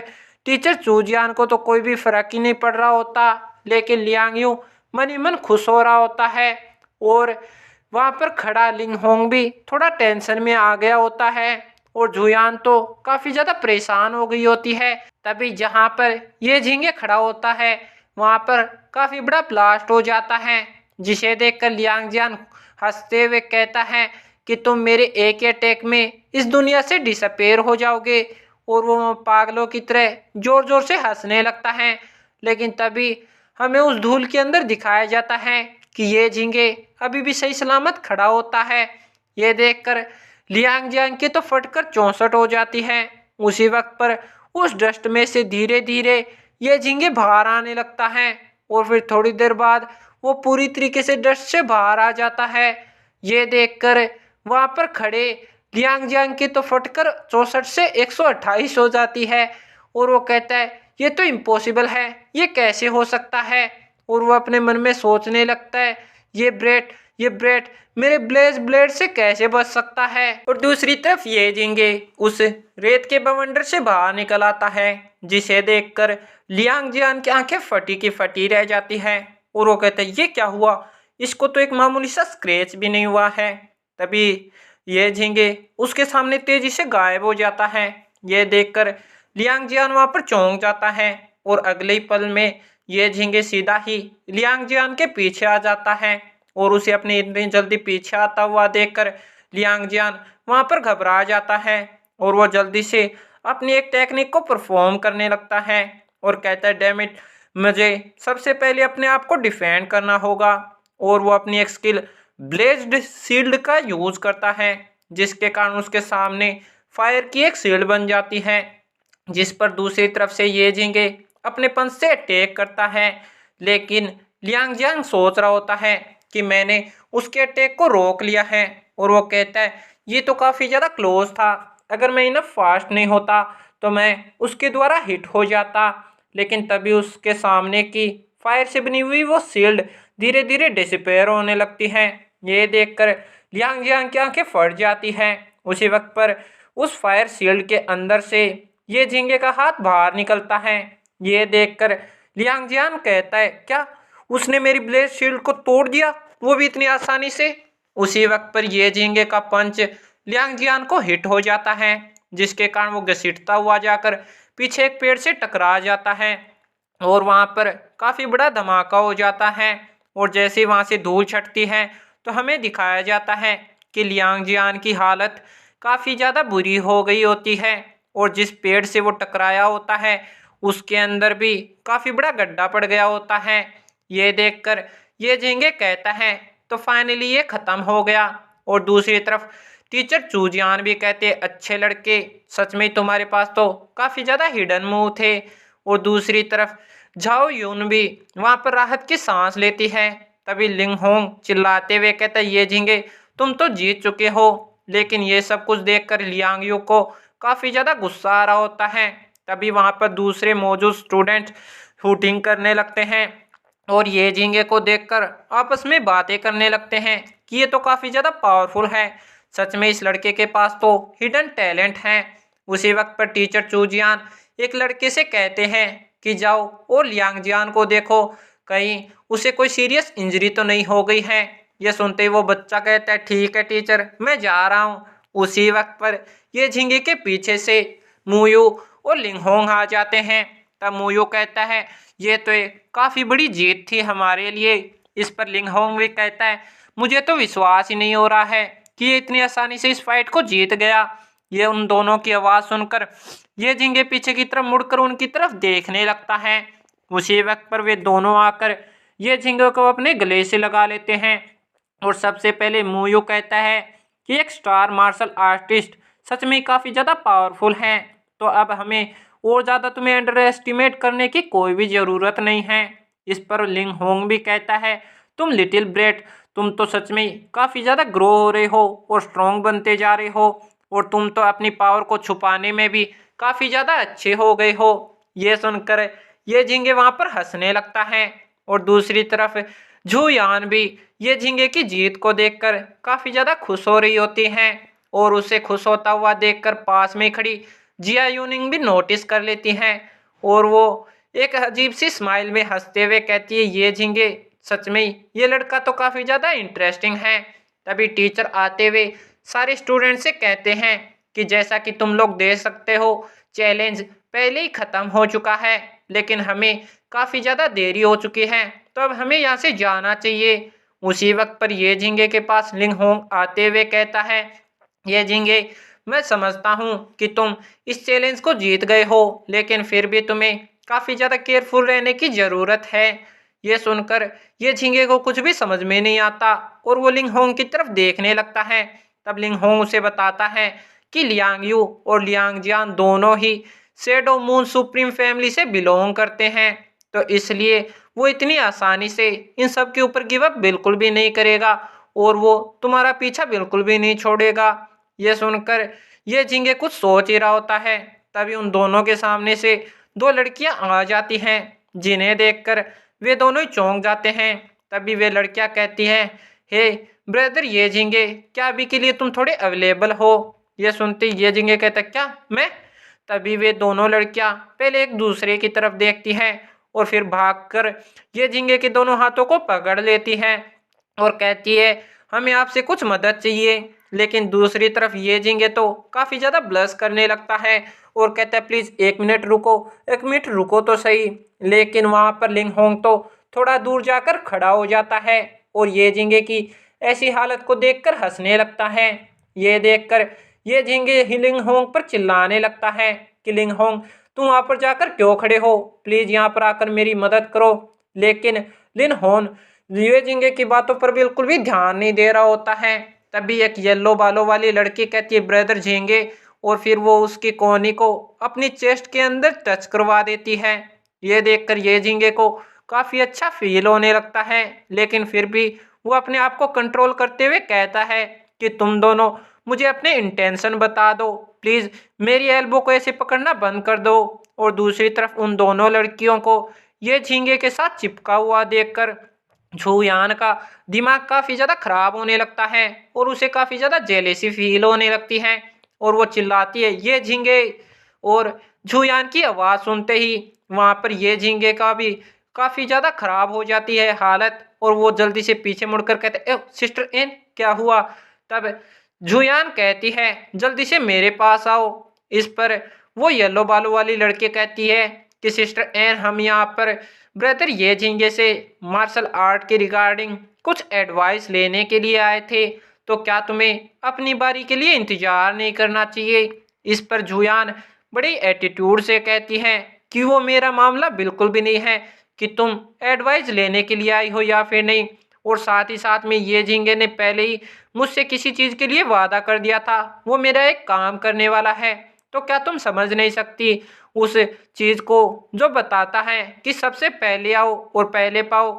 टीचर चूजियान को तो कोई भी फर्क ही नहीं पड़ रहा होता। लेकिन लियांग यू मन ही मन खुश हो रहा होता है और वहाँ पर खड़ा लिंग होंग भी थोड़ा टेंशन में आ गया होता है और जुयान तो काफ़ी ज़्यादा परेशान हो गई होती है। तभी जहाँ पर ये झींगे खड़ा होता है वहाँ पर काफ़ी बड़ा ब्लास्ट हो जाता है, जिसे देखकर लियांग जियान हंसते हुए कहता है कि तुम मेरे एक ही अटैक में इस दुनिया से डिसअपेयर हो जाओगे। और वो पागलों की तरह जोर जोर से हंसने लगता है। लेकिन तभी हमें उस धूल के अंदर दिखाया जाता है कि ये झींगे अभी भी सही सलामत खड़ा होता है। ये देखकर लियांग जियांग की तो फटकर 64 हो जाती है। उसी वक्त पर उस डस्ट में से धीरे धीरे ये झींगे बाहर आने लगता है और फिर थोड़ी देर बाद वो पूरी तरीके से डस्ट से बाहर आ जाता है। ये देखकर वहाँ पर खड़े लियांग जियांग की तो फटकर 64 से 128 हो जाती है और वो कहता है, ये तो इम्पॉसिबल है, ये कैसे हो सकता है। और वो अपने मन में सोचने लगता है, ये ब्रेट मेरे ब्लेज ब्लेड से कैसे बच सकता है। और दूसरी तरफ ये झींगे उस रेत के बवंडर से बाहर निकल आता है, जिसे देखकर लियांग जियान की आंखें फटी की फटी रह जाती है और वो कहता है, ये क्या हुआ, इसको तो एक मामूली सा स्क्रैच भी नहीं हुआ है। तभी ये झींगे उसके सामने तेजी से गायब हो जाता है। यह देखकर लियांग जियान वहाँ पर चौंक जाता है और अगले ही पल में ये झींगे सीधा ही लियांग जियान के पीछे आ जाता है और उसे अपनी इतनी जल्दी पीछे आता हुआ देखकर लियांग जियान वहाँ पर घबरा जाता है और वो जल्दी से अपनी एक टेक्निक को परफॉर्म करने लगता है और कहता है डैम इट, मुझे सबसे पहले अपने आप को डिफेंड करना होगा। और वो अपनी एक स्किल ब्लेज्ड शील्ड का यूज करता है, जिसके कारण उसके सामने फायर की एक शील्ड बन जाती है, जिस पर दूसरी तरफ से ये झिंगे अपने पंच से अटैक करता है। लेकिन लियांग जियांग सोच रहा होता है कि मैंने उसके अटैक को रोक लिया है, और वो कहता है ये तो काफ़ी ज़्यादा क्लोज था, अगर मैं इनफ फास्ट नहीं होता तो मैं उसके द्वारा हिट हो जाता। लेकिन तभी उसके सामने की फायर से बनी हुई वो शील्ड धीरे धीरे डिसअपेयर होने लगती है। ये देखकर लियांग जियांग की आंखें फट जाती हैं। उसी वक्त पर उस फायर शील्ड के अंदर से ये झींगे का हाथ बाहर निकलता है। ये देखकर लियांग जियांग कहता है क्या उसने मेरी ब्लेड शील्ड को तोड़ दिया, वो भी इतनी आसानी से। उसी वक्त पर ये झींगे का पंच लियांग जियान को हिट हो जाता है, जिसके कारण वो घसीटता हुआ जाकर पीछे एक पेड़ से टकरा जाता है और वहां पर काफी बड़ा धमाका हो जाता है। और जैसे ही वहां से धूल छटती है तो हमें दिखाया जाता है कि लियांग जियान की हालत काफी ज्यादा बुरी हो गई होती है, और जिस पेड़ से वो टकराया होता है उसके अंदर भी काफी बड़ा गड्ढा पड़ गया होता है। ये देखकर ये झींगे कहता है तो फाइनली ये खत्म हो गया। और दूसरी तरफ टीचर चूजियान भी कहते अच्छे लड़के, सच में तुम्हारे पास तो काफी ज्यादा हिडन मूव थे। और दूसरी तरफ झाओ यून भी वहां पर राहत की सांस लेती है। तभी लिंग होंग चिल्लाते हुए कहता ये झींगे तुम तो जीत चुके हो। लेकिन ये सब कुछ देखकर लियांग यू को काफी ज्यादा गुस्सा आ रहा होता है। तभी वहां पर दूसरे मौजूद स्टूडेंट शूटिंग करने लगते हैं और ये झींगे को देखकर आपस में बातें करने लगते हैं कि ये तो काफी ज्यादा पावरफुल है, सच में इस लड़के के पास तो हिडन टैलेंट है। उसी वक्त पर टीचर चूजियान एक लड़के से कहते हैं कि जाओ और लियांग जियान को देखो, कहीं उसे कोई सीरियस इंजरी तो नहीं हो गई है। ये सुनते ही वो बच्चा कहता है ठीक है टीचर, मैं जा रहा हूँ। उसी वक्त पर ये झींगे के पीछे से मुयू और लिंगहोंग आ जाते हैं। तब मुयू कहता है ये तो एक काफी बड़ी जीत थी हमारे लिए। इस पर लिंगहोंग भी कहता है मुझे तो विश्वास ही नहीं हो रहा है कि ये इतनी आसानी से इस फाइट को जीत गया। ये उन दोनों की आवाज सुनकर ये झींगे पीछे की तरफ मुड़कर उनकी तरफ देखने लगता है। उसी वक्त पर वे दोनों आकर ये झींगे को अपने गले से लगा लेते हैं। और सबसे पहले मुयू कहता है कि एक स्टार मार्शल आर्टिस्ट सच में काफी ज्यादा पावरफुल है, तो अब हमें और ज्यादा तुम्हें अंडर एस्टिमेट करने की कोई भी जरूरत नहीं है। इस पर लिंग होंग भी कहता है तुम लिटिल ब्रेट, तुम तो सच में काफी ज्यादा ग्रो हो रहे हो और स्ट्रॉन्ग बनते जा रहे हो, और तुम तो अपनी पावर को छुपाने में भी काफी ज्यादा अच्छे हो गए हो। ये सुनकर ये झींगे वहां पर हंसने लगता है। और दूसरी तरफ झूयान भी ये झींगे की जीत को देखकर काफी ज्यादा खुश हो रही होती हैं, और उसे खुश होता हुआ देखकर पास में खड़ी जिया यूनिंग भी नोटिस कर लेती हैं। और वो एक अजीब सी स्माइल में हंसते हुए कहती है ये झींगे सच में ये लड़का तो काफी ज्यादा इंटरेस्टिंग है। तभी टीचर आते हुए सारे स्टूडेंट से कहते हैं कि जैसा कि तुम लोग देख सकते हो चैलेंज पहले ही खत्म हो चुका है, लेकिन हमें काफी ज्यादा देरी हो चुकी है, तो अब हमें यहाँ से जाना चाहिए। उसी वक्त पर ये झींगे के पास लिंग होंग आते हुए कहता है ये झींगे मैं समझता हूँ कि तुम इस चैलेंज को जीत गए हो, लेकिन फिर भी तुम्हें काफी ज्यादा केयरफुल रहने की जरूरत है। ये सुनकर ये झींगे को कुछ भी समझ में नहीं आता और वो लिंग होंग की तरफ देखने लगता है। तब लिंग होंग उसे बताता है कि लियांग यू और लियांग जियान दोनों ही शेडो मून सुप्रीम फैमिली से बिलोंग करते हैं, तो इसलिए वो इतनी आसानी से इन सब के ऊपर गिव अप बिल्कुल भी नहीं करेगा और वो तुम्हारा पीछा बिल्कुल भी नहीं छोड़ेगा। ये सुनकर ये झींगे कुछ सोच ही रहा होता है। तभी उन दोनों के सामने से दो लड़कियां आ जाती हैं, जिन्हें देखकर वे दोनों ही चौंक जाते हैं। तभी वे लड़कियां कहती हैं हे ब्रदर ये झींगे, क्या अभी के लिए तुम थोड़े अवेलेबल हो? ये सुनते ये झींगे कहता क्या मैं? तभी वे दोनों लड़कियां पहले एक दूसरे की तरफ देखती हैं और फिर भागकर ये झींगे के दोनों हाथों को पकड़ लेती हैं और कहती है हमें आपसे कुछ मदद चाहिए। लेकिन दूसरी तरफ ये झींगे तो काफ़ी ज़्यादा ब्लश करने लगता है और कहता है प्लीज़ एक मिनट रुको, एक मिनट रुको तो सही। लेकिन वहाँ पर लिंग होंग तो थोड़ा दूर जाकर खड़ा हो जाता है और ये झींगे की ऐसी हालत को देखकर हंसने लगता है। ये देखकर ये झींगे लिंग होंग पर चिल्लाने लगता है कि लिंग होंग, तुम वहाँ पर जाकर क्यों खड़े हो, प्लीज यहाँ पर आकर मेरी मदद करो। लेकिन लिन होन ये झिंगे की बातों पर बिल्कुल भी ध्यान नहीं दे रहा होता है। तभी एक येलो बालों वाली लड़की कहती है ब्रदर झिंगे, और फिर वो उसकी कोहनी को अपनी चेस्ट के अंदर टच करवा देती है। ये देखकर ये झिंगे को काफी अच्छा फील होने लगता है, लेकिन फिर भी वो अपने आप को कंट्रोल करते हुए कहता है कि तुम दोनों मुझे अपने इंटेंशन बता दो, प्लीज मेरी एल्बो को ऐसे पकड़ना बंद कर दो। और दूसरी तरफ उन दोनों लड़कियों को ये झींगे के साथ चिपका हुआ देखकर झूयान का दिमाग काफी ज्यादा खराब होने लगता है और उसे काफी ज्यादा जेलेसी फील होने लगती है और वो चिल्लाती है ये झींगे। और झूयान की आवाज सुनते ही वहां पर ये झींगे का भी काफी ज्यादा खराब हो जाती है हालत, और वो जल्दी से पीछे मुड़कर कहते हैं सिस्टर एन क्या हुआ। तब झूयान कहती है जल्दी से मेरे पास आओ। इस पर वो येलो बालों वाली लड़की कहती है कि सिस्टर एन हम यहाँ पर ब्रदर ये झींगे से मार्शल आर्ट के रिगार्डिंग कुछ एडवाइस लेने के लिए आए थे, तो क्या तुम्हें अपनी बारी के लिए इंतजार नहीं करना चाहिए। इस पर जुयान बड़ी एटीट्यूड से कहती है कि वो मेरा मामला बिल्कुल भी नहीं है कि तुम एडवाइस लेने के लिए आई हो या फिर नहीं, और साथ ही साथ में ये झींगे ने पहले ही मुझसे किसी चीज के लिए वादा कर दिया था, वो मेरा एक काम करने वाला है, तो क्या तुम समझ नहीं सकती उस चीज को जो बताता है कि सबसे पहले आओ और पहले पाओ।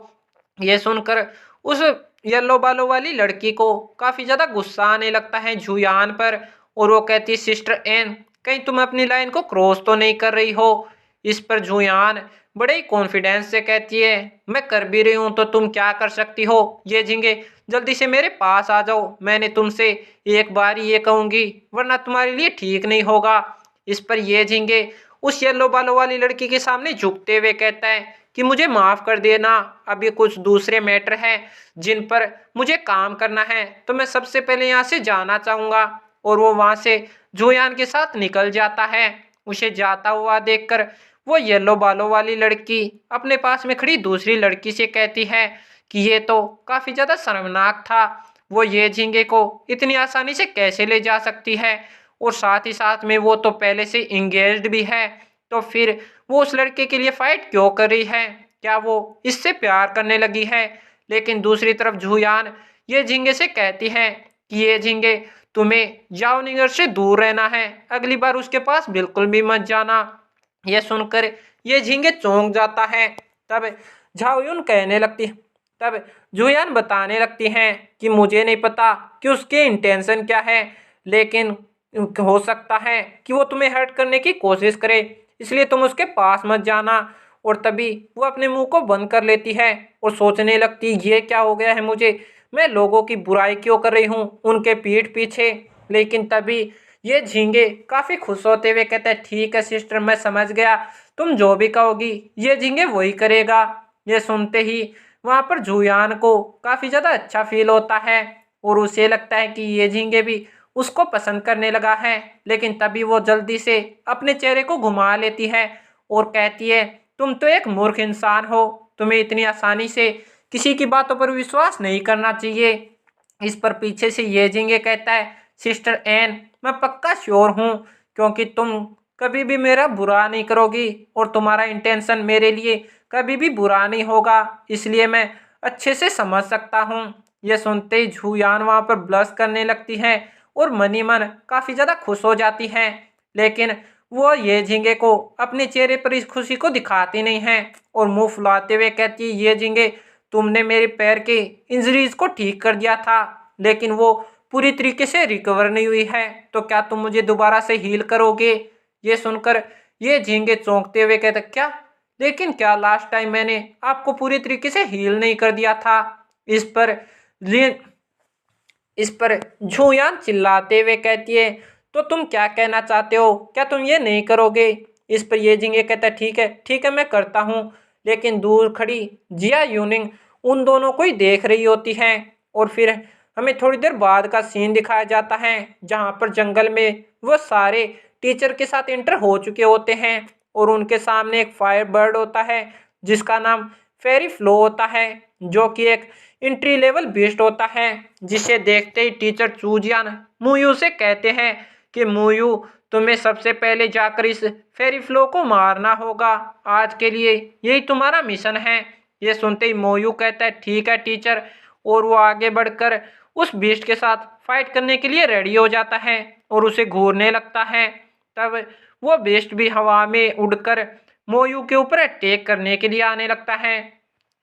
ये सुनकर उस येलो बालों वाली लड़की को काफी ज्यादा गुस्सा आने लगता है जुयान पर, और वो कहती है सिस्टर एन कहीं तुम अपनी लाइन को क्रॉस तो नहीं कर रही हो। इस पर जुयान बड़े ही कॉन्फिडेंस से कहती है मैं कर भी रही हूं तो तुम क्या कर सकती हो, ये झिंगे जल्दी से मेरे पास आ जाओ, मैंने तुमसे एक बार ही ये कहूंगी वरना तुम्हारे लिए ठीक नहीं होगा। इस पर ये झिंगे उस येलो बालों वाली लड़की के सामने झुकते हुए कहता है कि मुझे माफ कर देना, अभी कुछ दूसरे मैटर हैं जिन पर मुझे काम करना है, तो मैं सबसे पहले यहाँ से जाना चाहूंगा। और वो वहां से जुयान के साथ निकल जाता है। उसे जाता हुआ देखकर वो येलो बालों वाली लड़की अपने पास में खड़ी दूसरी लड़की से कहती है कि ये तो काफी ज्यादा शर्मनाक था, वो ये झींगे को इतनी आसानी से कैसे ले जा सकती है, और साथ ही साथ में वो तो पहले से इंगेज्ड भी है, तो फिर वो उस लड़के के लिए फाइट क्यों कर रही है, क्या वो इससे प्यार करने लगी है। लेकिन दूसरी तरफ जुयान ये झींगे से कहती है कि ये झींगे तुम्हें जाओनिगर से दूर रहना है, अगली बार उसके पास बिल्कुल भी मत जाना। यह सुनकर ये झींगे चौंक जाता है। तब झाओयुन कहने लगती तब जुयान बताने लगती हैं कि मुझे नहीं पता कि उसके इंटेंशन क्या है, लेकिन हो सकता है कि वो तुम्हें हर्ट करने की कोशिश करे, इसलिए तुम उसके पास मत जाना। और तभी वो अपने मुंह को बंद कर लेती है और सोचने लगती ये क्या हो गया है मुझे, मैं लोगों की बुराई क्यों कर रही हूँ उनके पीठ पीछे। लेकिन तभी ये झींगे काफी खुश होते हुए कहते हैं ठीक है सिस्टर मैं समझ गया, तुम जो भी कहोगी ये झींगे वही करेगा। ये सुनते ही वहां पर जुयान को काफी ज्यादा अच्छा फील होता है और उसे लगता है कि ये झींगे भी उसको पसंद करने लगा है। लेकिन तभी वो जल्दी से अपने चेहरे को घुमा लेती है और कहती है तुम तो एक मूर्ख इंसान हो, तुम्हें इतनी आसानी से किसी की बातों पर विश्वास नहीं करना चाहिए। इस पर पीछे से ये झींगे कहता है सिस्टर एन मैं पक्का श्योर हूँ, क्योंकि तुम कभी भी मेरा बुरा नहीं करोगी और तुम्हारा इंटेंशन मेरे लिए कभी भी बुरा नहीं होगा, इसलिए मैं अच्छे से समझ सकता हूँ। यह सुनते ही झूयान वहाँ पर ब्लश करने लगती है और मनी मन काफ़ी ज़्यादा खुश हो जाती है, लेकिन वो ये झींगे को अपने चेहरे पर इस खुशी को दिखाती नहीं है और मुंह फुलाते हुए कहती है ये झींगे तुमने मेरे पैर के इंजरीज को ठीक कर दिया था, लेकिन वो पूरी तरीके से रिकवर नहीं हुई है, तो क्या तुम मुझे दोबारा से हील करोगे। ये सुनकर ये झींगे चौंकते हुए कहते क्या, लेकिन क्या लास्ट टाइम मैंने आपको पूरी तरीके से हील नहीं कर दिया था। इस पर इस पर झूयान चिल्लाते हुए कहती है तो तुम क्या कहना चाहते हो, क्या तुम ये नहीं करोगे। इस पर ये झींगे कहता है ठीक है मैं करता हूँ। लेकिन दूर खड़ी जिया यूनिंग उन दोनों को ही देख रही होती है और फिर हमें थोड़ी देर बाद का सीन दिखाया जाता है जहाँ पर जंगल में वो सारे टीचर के साथ इंटर हो चुके होते हैं और उनके सामने एक फायर बर्ड होता है जिसका नाम फेरी फ्लो होता है, जो कि एक एंट्री लेवल बीस्ट होता है, जिसे देखते ही टीचर चूजियान मुयू से कहते हैं कि मोयू तुम्हें सबसे पहले जाकर इस फेरी फ्लो को मारना होगा। आज के लिए यही तुम्हारा मिशन है। ये सुनते ही मोयू कहता है ठीक है टीचर, और वो आगे बढ़कर उस बीस्ट के साथ फाइट करने के लिए रेडी हो जाता है और उसे घूरने लगता है। तब वो बीस्ट भी हवा में उड़कर मोयू के ऊपर अटैक करने के लिए आने लगता है।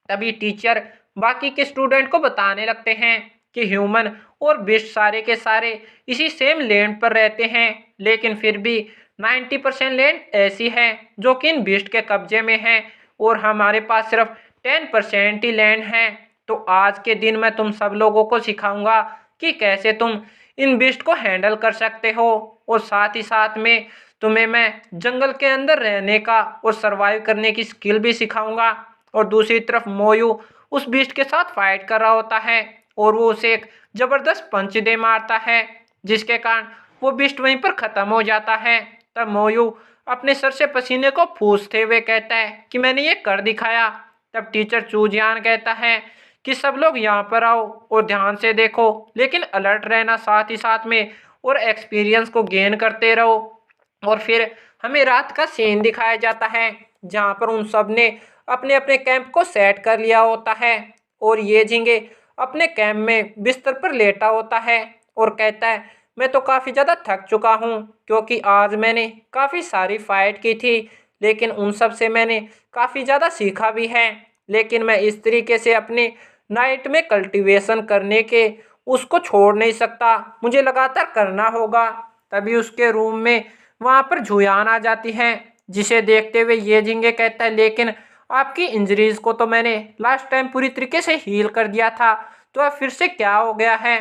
तभी टीचर बाकी के स्टूडेंट को बताने लगते हैं कि ह्यूमन और बीस्ट सारे के सारे इसी सेम लैंड पर रहते हैं, लेकिन फिर भी 90% लैंड ऐसी है जो कि इन बीस्ट के कब्जे में है और हमारे पास सिर्फ 10% ही लैंड है। तो आज के दिन मैं तुम सब लोगों को सिखाऊंगा कि कैसे तुम इन बीस्ट को हैंडल कर सकते हो, और साथ ही साथ में तुम्हें मैं जंगल के अंदर रहने का और सरवाइव करने की स्किल भी सिखाऊंगा। और दूसरी तरफ मोयू उस बीस्ट के साथ फाइट कर रहा होता है और वो उसे एक जबरदस्त पंच दे मारता है, जिसके कारण वो बीस्ट वहीं पर खत्म हो जाता है। तब मोयू अपने सर से पसीने को पूछते हुए कहता है कि मैंने ये कर दिखाया। तब टीचर चूजियान कहता है कि सब लोग यहाँ पर आओ और ध्यान से देखो, लेकिन अलर्ट रहना साथ ही साथ में, और एक्सपीरियंस को गेन करते रहो। और फिर हमें रात का सीन दिखाया जाता है जहाँ पर उन सब ने अपने अपने कैंप को सेट कर लिया होता है और ये झींगे अपने कैंप में बिस्तर पर लेटा होता है और कहता है मैं तो काफ़ी ज़्यादा थक चुका हूँ, क्योंकि आज मैंने काफ़ी सारी फाइट की थी, लेकिन उन सब से मैंने काफ़ी ज़्यादा सीखा भी है। लेकिन मैं इस तरीके से अपने नाइट में कल्टीवेशन करने के उसको छोड़ नहीं सकता, मुझे लगातार करना होगा। तभी उसके रूम में वहाँ पर जुयान आ जाती हैं, जिसे देखते हुए ये झींगे कहता है लेकिन आपकी इंजरीज को तो मैंने लास्ट टाइम पूरी तरीके से हील कर दिया था, तो अब फिर से क्या हो गया है।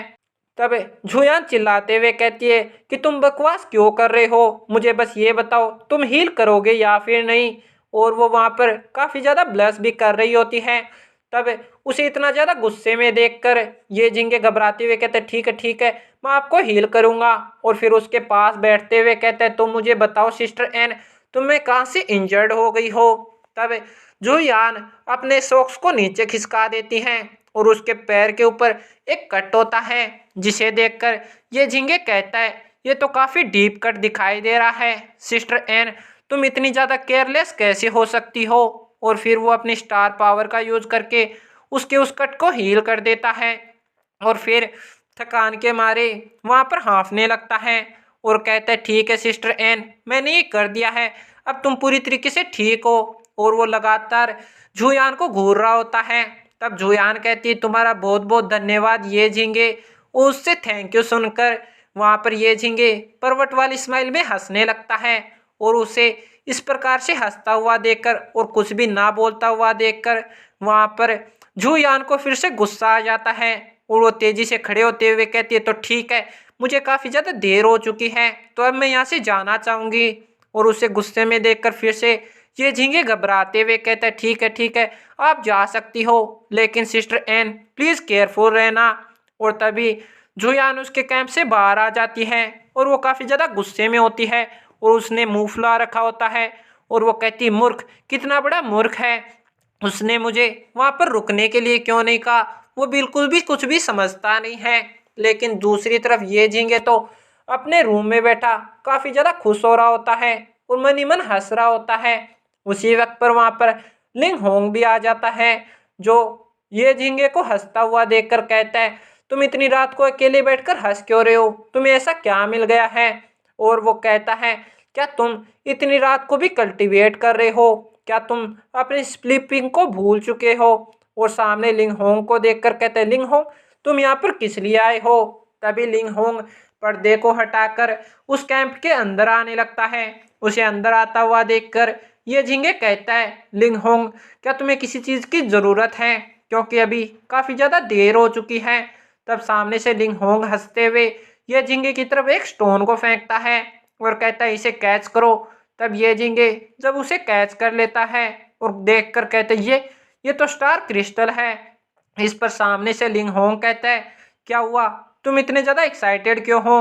तब जुयान चिल्लाते हुए कहती है कि तुम बकवास क्यों कर रहे हो, मुझे बस ये बताओ तुम हील करोगे या फिर नहीं। और वो वहाँ पर काफ़ी ज़्यादा ब्लश भी कर रही होती है। तब उसे इतना ज़्यादा गुस्से में देखकर ये झींगे घबराते हुए कहते ठीक है मैं आपको हील करूँगा। और फिर उसके पास बैठते हुए कहते हैं तुम मुझे बताओ सिस्टर एन, तुम्हें कहाँ से इंजर्ड हो गई हो। तब जुयान अपने सॉक्स को नीचे खिसका देती हैं और उसके पैर के ऊपर एक कट होता है, जिसे देखकर ये झींगे कहता है ये तो काफ़ी डीप कट दिखाई दे रहा है सिस्टर एन, तुम इतनी ज़्यादा केयरलेस कैसे हो सकती हो। और फिर वो अपनी स्टार पावर का यूज करके उसके उस कट को हील कर देता है और फिर थकान के मारे वहाँ पर हाँफने लगता है और कहता है ठीक है सिस्टर एन, मैंने ये कर दिया है, अब तुम पूरी तरीके से ठीक हो। और वो लगातार जुयान को घूर रहा होता है। तब जुयान कहती है तुम्हारा बहुत बहुत धन्यवाद ये झींगे। उससे थैंक यू सुनकर वहाँ पर ये झींगे परवट वाली स्माइल में हंसने लगता है और उसे इस प्रकार से हंसता हुआ देखकर और कुछ भी ना बोलता हुआ देखकर वहाँ पर जुयान को फिर से गुस्सा आ जाता है और वो तेजी से खड़े होते हुए कहती है तो ठीक है, मुझे काफ़ी ज़्यादा देर हो चुकी है, तो अब मैं यहाँ से जाना चाहूँगी। और उसे गुस्से में देखकर फिर से ये झींगे घबराते हुए कहता है ठीक है आप जा सकती हो, लेकिन सिस्टर एन प्लीज़ केयरफुल रहना। और तभी जुयान उसके कैंप से बाहर आ जाती है और वो काफ़ी ज़्यादा गुस्से में होती है और उसने मुंह फुला रखा होता है और वो कहती मूर्ख, कितना बड़ा मूर्ख है, उसने मुझे वहाँ पर रुकने के लिए क्यों नहीं कहा, वो बिल्कुल भी कुछ भी समझता नहीं है। लेकिन दूसरी तरफ ये झींगे तो अपने रूम में बैठा काफ़ी ज़्यादा खुश हो रहा होता है और मन ही मन हंस रहा होता है। उसी वक्त पर वहाँ पर लिंग होंग भी आ जाता है, जो ये झींगे को हंसता हुआ देखकर कहता है तुम इतनी रात को अकेले बैठकर हंस क्यों रहे हो, तुम्हें ऐसा क्या मिल गया है। और वो कहता है क्या तुम इतनी रात को भी कल्टीवेट कर रहे हो, क्या तुम अपनी स्लीपिंग को भूल चुके हो। और सामने लिंग होंग को देखकर कहते हैं लिंग होंग तुम यहाँ पर किस लिए आए हो। तभी लिंग होंग पर्दे को हटाकर उस कैंप के अंदर आने लगता है। उसे अंदर आता हुआ देखकर ये झींगे कहता है लिंग होंग क्या तुम्हें किसी चीज़ की ज़रूरत है, क्योंकि अभी काफ़ी ज़्यादा देर हो चुकी है। तब सामने से लिंग होंग हंसते हुए ये झींगे की तरफ एक स्टोन को फेंकता है और कहता है इसे कैच करो। तब ये झींगे जब उसे कैच कर लेता है और देखकर कहते हैं ये तो स्टार क्रिस्टल है। इस पर सामने से लिंग होंग कहता है क्या हुआ, तुम इतने ज़्यादा एक्साइटेड क्यों हो।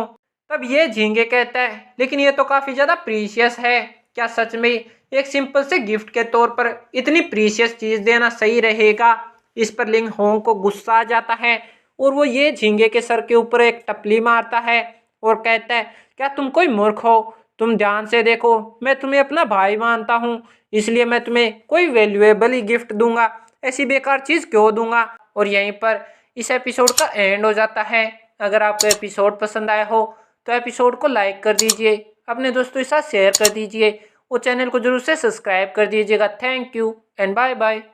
तब ये झींगे कहता है लेकिन ये तो काफ़ी ज़्यादा प्रीशियस है, क्या सच में एक सिंपल से गिफ्ट के तौर पर इतनी प्रीशियस चीज़ देना सही रहेगा। इस पर लिंग होंग को गुस्सा आ जाता है और वो ये झींगे के सर के ऊपर एक टपली मारता है और कहता है, क्या तुम कोई मूर्ख हो? तुम ध्यान से देखो, मैं तुम्हें अपना भाई मानता हूँ, इसलिए मैं तुम्हें कोई वैल्यूएबल ही गिफ्ट दूंगा, ऐसी बेकार चीज़ क्यों दूंगा। और यहीं पर इस एपिसोड का एंड हो जाता है। अगर आपको एपिसोड पसंद आया हो तो एपिसोड को लाइक कर दीजिए, अपने दोस्तों के साथ शेयर कर दीजिए, और चैनल को जरूर से सब्सक्राइब कर दीजिएगा। Thank you and bye bye.